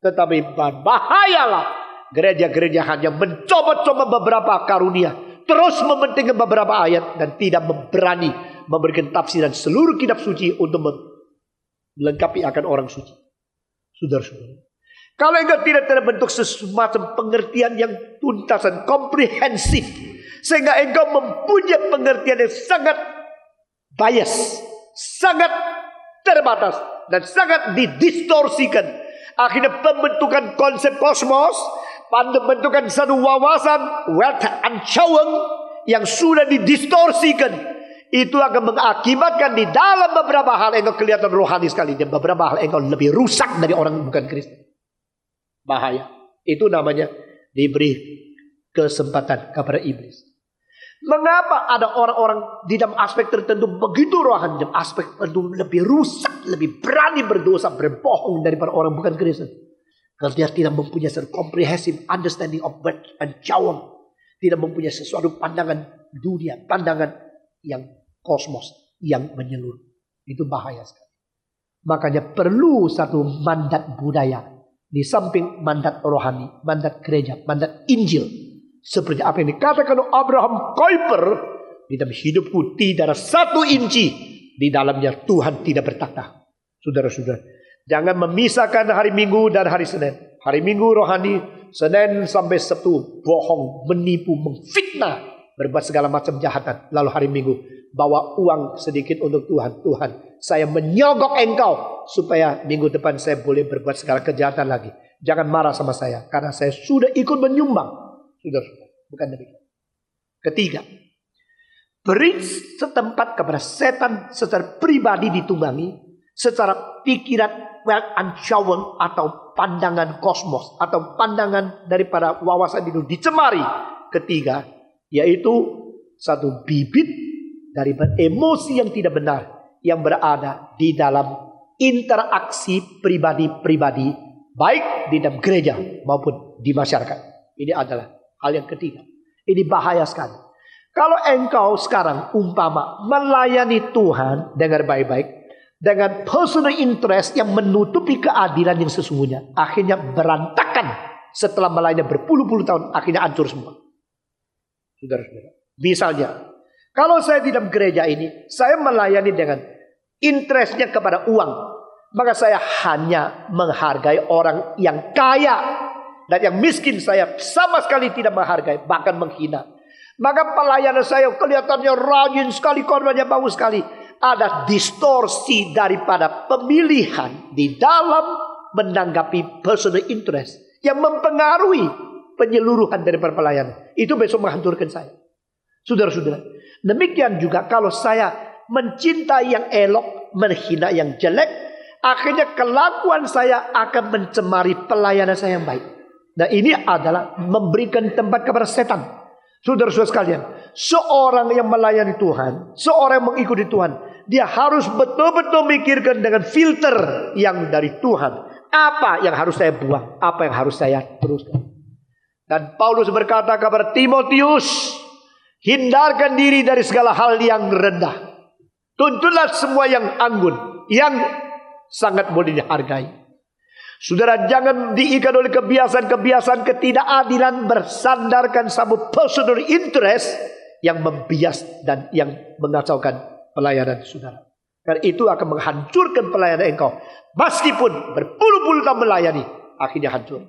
Tetapi bahayalah gereja-gereja hanya mencoba-coba beberapa karunia, terus mementingkan beberapa ayat dan tidak berani memberikan tafsiran seluruh kitab suci untuk melengkapi akan orang suci. Saudara-saudara, kalau engkau tidak terbentuk semacam pengertian yang tuntas dan komprehensif, sehingga engkau mempunyai pengertian yang sangat bias, sangat terbatas, dan sangat didistorsikan, akhirnya pembentukan konsep kosmos, pembentukan satu wawasan Weltanschauung yang sudah didistorsikan, itu akan mengakibatkan di dalam beberapa hal engkau kelihatan rohani sekali, dan beberapa hal engkau lebih rusak dari orang bukan Kristen. Bahaya. Itu namanya diberi kesempatan kepada iblis. Mengapa ada orang-orang di dalam aspek tertentu begitu rohani, dalam aspek tertentu lebih rusak, lebih berani berdosa, berbohong daripada orang bukan Kristen? Karena dia tidak mempunyai satu comprehensive understanding of Weltanschauung, tidak mempunyai sesuatu pandangan dunia, pandangan yang kosmos, yang menyeluruh. Itu bahaya sekali. Makanya perlu satu mandat budaya di samping mandat rohani, mandat gereja, mandat Injil. Seperti apa yang dikatakan Abraham Kuyper, di dalam hidupku tidak ada satu inci di dalamnya Tuhan tidak bertakhta. Saudara-saudara, jangan memisahkan hari Minggu dan hari Senin. Hari Minggu rohani, Senin sampai Sabtu bohong, menipu, memfitnah, berbuat segala macam jahatan. Lalu hari Minggu bawa uang sedikit untuk Tuhan. Tuhan, saya menyogok engkau supaya minggu depan saya boleh berbuat segala kejahatan lagi. Jangan marah sama saya karena saya sudah ikut menyumbang. Sudah, bukan demikian. Ketiga, beri setempat kepada setan secara pribadi ditunggangi, secara pikiran Weltanschauung atau pandangan kosmos atau pandangan daripada wawasan itu dicemari. Ketiga, yaitu satu bibit dari emosi yang tidak benar yang berada di dalam interaksi pribadi-pribadi, baik di dalam gereja maupun di masyarakat. Ini adalah hal yang ketiga. Ini bahaya sekali. Kalau engkau sekarang umpama melayani Tuhan dengan baik-baik, dengan personal interest yang menutupi keadilan yang sesungguhnya, akhirnya berantakan setelah melayani berpuluh-puluh tahun, akhirnya hancur semua. Saudara-saudara, misalnya, kalau saya di dalam gereja ini, saya melayani dengan interestnya kepada uang, maka saya hanya menghargai orang yang kaya, dan yang miskin saya sama sekali tidak menghargai, bahkan menghina. Maka pelayanan saya kelihatannya rajin sekali, korbannya bagus sekali. Ada distorsi daripada pemilihan di dalam menanggapi personal interest yang mempengaruhi penyeluruhan daripada pelayanan. Itu besok menghancurkan saya. Saudara-saudara, demikian juga kalau saya mencintai yang elok, menghina yang jelek, akhirnya kelakuan saya akan mencemari pelayanan saya yang baik. Nah, ini adalah memberikan tempat kepada setan. Saudara-saudara sekalian, seorang yang melayani Tuhan, seorang yang mengikuti Tuhan, dia harus betul-betul mikirkan dengan filter yang dari Tuhan. Apa yang harus saya buang? Apa yang harus saya teruskan? Dan Paulus berkata kepada Timotius, hindarkan diri dari segala hal yang rendah. Tuntunlah semua yang anggun, yang sangat boleh dihargai. Saudara, jangan diikat oleh kebiasaan-kebiasaan ketidakadilan bersandarkan sama personal interest yang membias dan yang mengacaukan pelayanan saudara. Karena itu akan menghancurkan pelayanan engkau. Meskipun berpuluh-puluh tahun melayani, akhirnya hancur.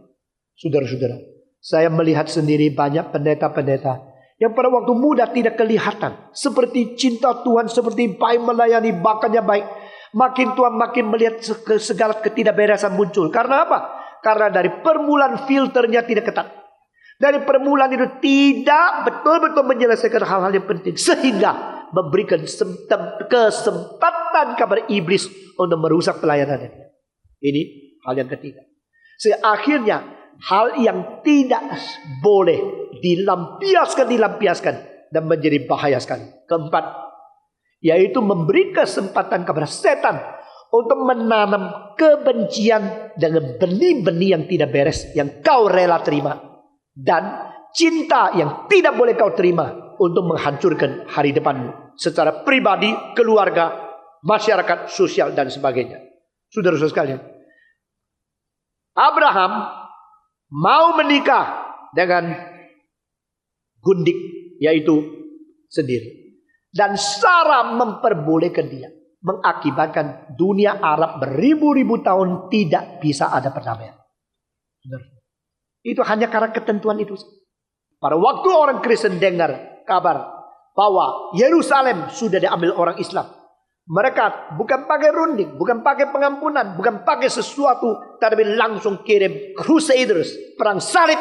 Saudara-saudara, saya melihat sendiri banyak pendeta-pendeta yang pada waktu muda tidak kelihatan. Seperti cinta Tuhan, seperti baik melayani, bakannya baik. Makin Tuhan makin melihat segala ketidakberesan muncul. Karena apa? Karena dari permulaan filternya tidak ketat. Dari permulaan itu tidak betul-betul menyelesaikan hal-hal yang penting. Sehingga memberikan kesempatan kepada iblis untuk merusak pelayanannya. Ini hal yang ketiga. Sehingga akhirnya hal yang tidak boleh dilampiaskan dan menjadi bahaya sekali. Keempat, yaitu memberi kesempatan kepada setan untuk menanam kebencian dengan benih-benih yang tidak beres yang kau rela terima, dan cinta yang tidak boleh kau terima untuk menghancurkan hari depanmu secara pribadi, keluarga, masyarakat, sosial dan sebagainya. Saudara-saudara sekalian, Abraham mau menikah dengan gundik, yaitu sendiri. Dan Sarah memperbolehkan dia, mengakibatkan dunia Arab beribu-ribu tahun tidak bisa ada perdamaian. Itu hanya karena ketentuan itu. Pada waktu orang Kristen dengar kabar bahwa Yerusalem sudah diambil orang Islam, mereka bukan pakai runding, bukan pakai pengampunan, bukan pakai sesuatu, tapi langsung kirim crusaders, perang salib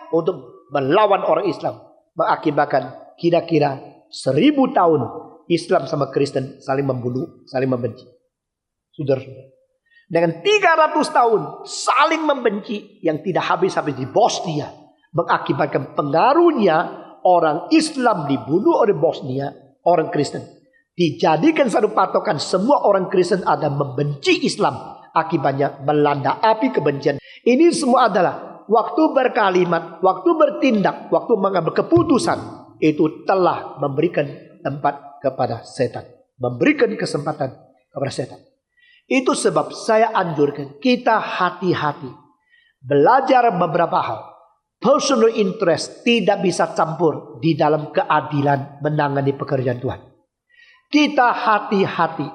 untuk melawan orang Islam, mengakibatkan kira-kira 1000 tahun Islam sama Kristen saling membunuh, saling membenci. Saudara-saudara, dengan 300 tahun saling membenci yang tidak habis-habis di Bosnia, mengakibatkan pengaruhnya orang Islam dibunuh oleh Bosnia, orang Kristen dijadikan satu patokan, semua orang Kristen ada membenci Islam, akibatnya melanda api kebencian. Ini semua adalah waktu berkalimat, waktu bertindak, waktu mengambil keputusan, itu telah memberikan tempat kepada setan, memberikan kesempatan kepada setan. Itu sebab saya anjurkan kita hati-hati, belajar beberapa hal. Personal interest tidak bisa campur di dalam keadilan menangani pekerjaan Tuhan. Kita hati-hati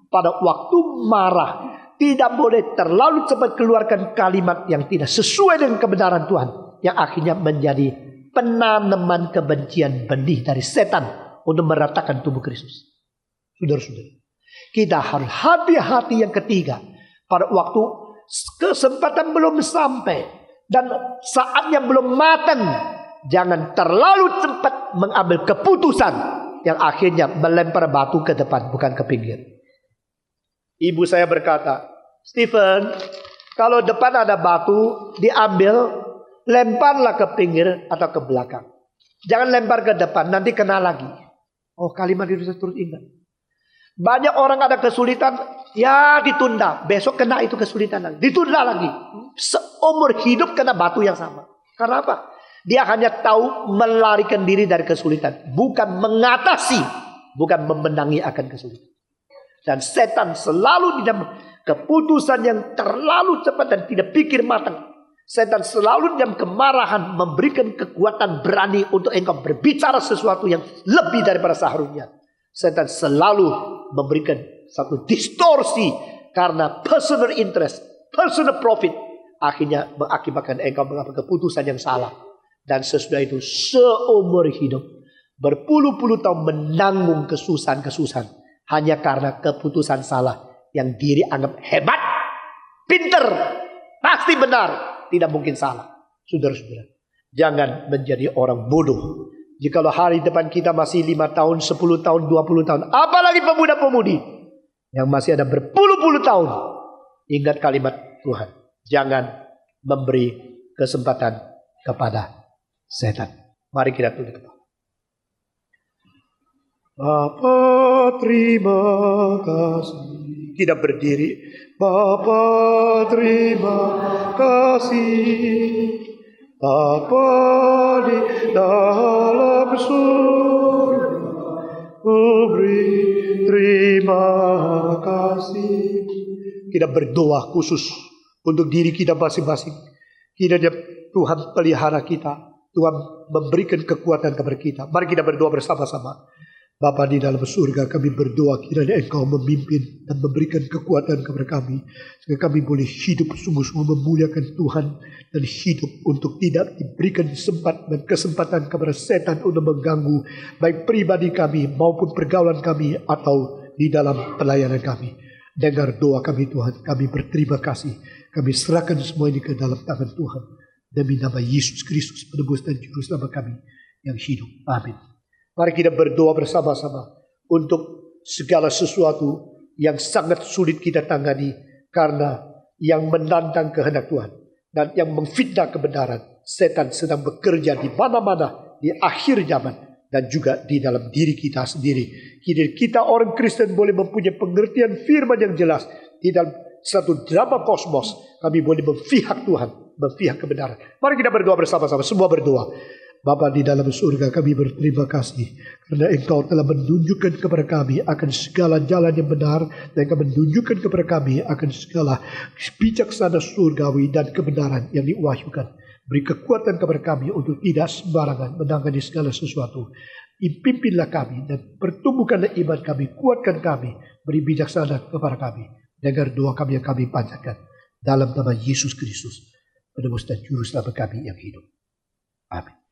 pada waktu marah, tidak boleh terlalu cepat keluarkan kalimat yang tidak sesuai dengan kebenaran Tuhan, yang akhirnya menjadi penanaman kebencian benih dari setan untuk meratakan tubuh Kristus. Saudara-saudara, kita harus hati-hati. Yang ketiga, pada waktu kesempatan belum sampai dan saatnya belum matang, jangan terlalu cepat mengambil keputusan yang akhirnya melempar batu ke depan, bukan ke pinggir. Ibu saya berkata, Stephen, kalau depan ada batu diambil, lemparlah ke pinggir atau ke belakang. Jangan lempar ke depan, nanti kena lagi. Oh, kalimat itu saya terus ingat. Banyak orang ada kesulitan, ya ditunda. Besok kena itu kesulitan lagi. Ditunda lagi. Seumur hidup kena batu yang sama. Karena apa? Dia hanya tahu melarikan diri dari kesulitan. Bukan mengatasi, bukan memenangi akan kesulitan. Dan setan selalu di dalam keputusan yang terlalu cepat dan tidak pikir matang. Setan selalu dalam kemarahan memberikan kekuatan berani untuk engkau berbicara sesuatu yang lebih daripada seharusnya. Setan selalu memberikan satu distorsi karena personal interest, personal profit. Akhirnya mengakibatkan engkau mengambil keputusan yang salah. Dan sesudah itu seumur hidup, berpuluh-puluh tahun menanggung kesusahan-kesusahan hanya karena keputusan salah yang diri anggap hebat, pinter, pasti benar. Tidak mungkin salah. Saudara-saudara, jangan menjadi orang bodoh. Jikalau hari depan kita masih 5 tahun, 10 tahun, 20 tahun, apalagi pemuda-pemudi yang masih ada berpuluh-puluh tahun, ingat kalimat Tuhan. Jangan memberi kesempatan kepada setan. Mari kita tunduk kepala. Bapa, terima kasih. Kita berdiri. Bapa, terima kasih. Bapa di dalam surga, beri terima kasih. Kita berdoa khusus untuk diri kita masing-masing. Kiranya Tuhan pelihara kita, Tuhan memberikan kekuatan kepada kita. Mari kita berdoa bersama-sama. Bapa di dalam surga, kami berdoa kiranya Engkau memimpin dan memberikan kekuatan kepada kami, sehingga kami boleh hidup sungguh-sungguh memuliakan Tuhan dan hidup untuk tidak diberikan kesempatan kepada setan untuk mengganggu baik pribadi kami maupun pergaulan kami atau di dalam pelayanan kami. Dengar doa kami Tuhan, kami berterima kasih, kami serahkan semua ini ke dalam tangan Tuhan. Demi nama Yesus Kristus, penebus dan juru selamat kami yang hidup. Amin. Mari kita berdoa bersama-sama untuk segala sesuatu yang sangat sulit kita tangani, karena yang menantang kehendak Tuhan dan yang memfitnah kebenaran, setan sedang bekerja di mana-mana di akhir zaman dan juga di dalam diri kita sendiri. Kita orang Kristen boleh mempunyai pengertian firman yang jelas di dalam satu drama kosmos. Kami boleh memfihak Tuhan, memfihak kebenaran. Mari kita berdoa bersama-sama, semua berdoa. Bapa di dalam surga, kami berterima kasih karena Engkau telah menunjukkan kepada kami akan segala jalan yang benar, dan Engkau menunjukkan kepada kami akan segala bijaksana surgawi dan kebenaran yang diwahyukan. Beri kekuatan kepada kami untuk tidak sembarangan menangani segala sesuatu. Pimpinlah kami dan pertumbuhkanlah iman kami, kuatkan kami, beri bijaksana kepada kami. Dengar doa kami yang kami panjatkan dalam nama Yesus Kristus, penebus dan juru selamat kami yang hidup. Amin.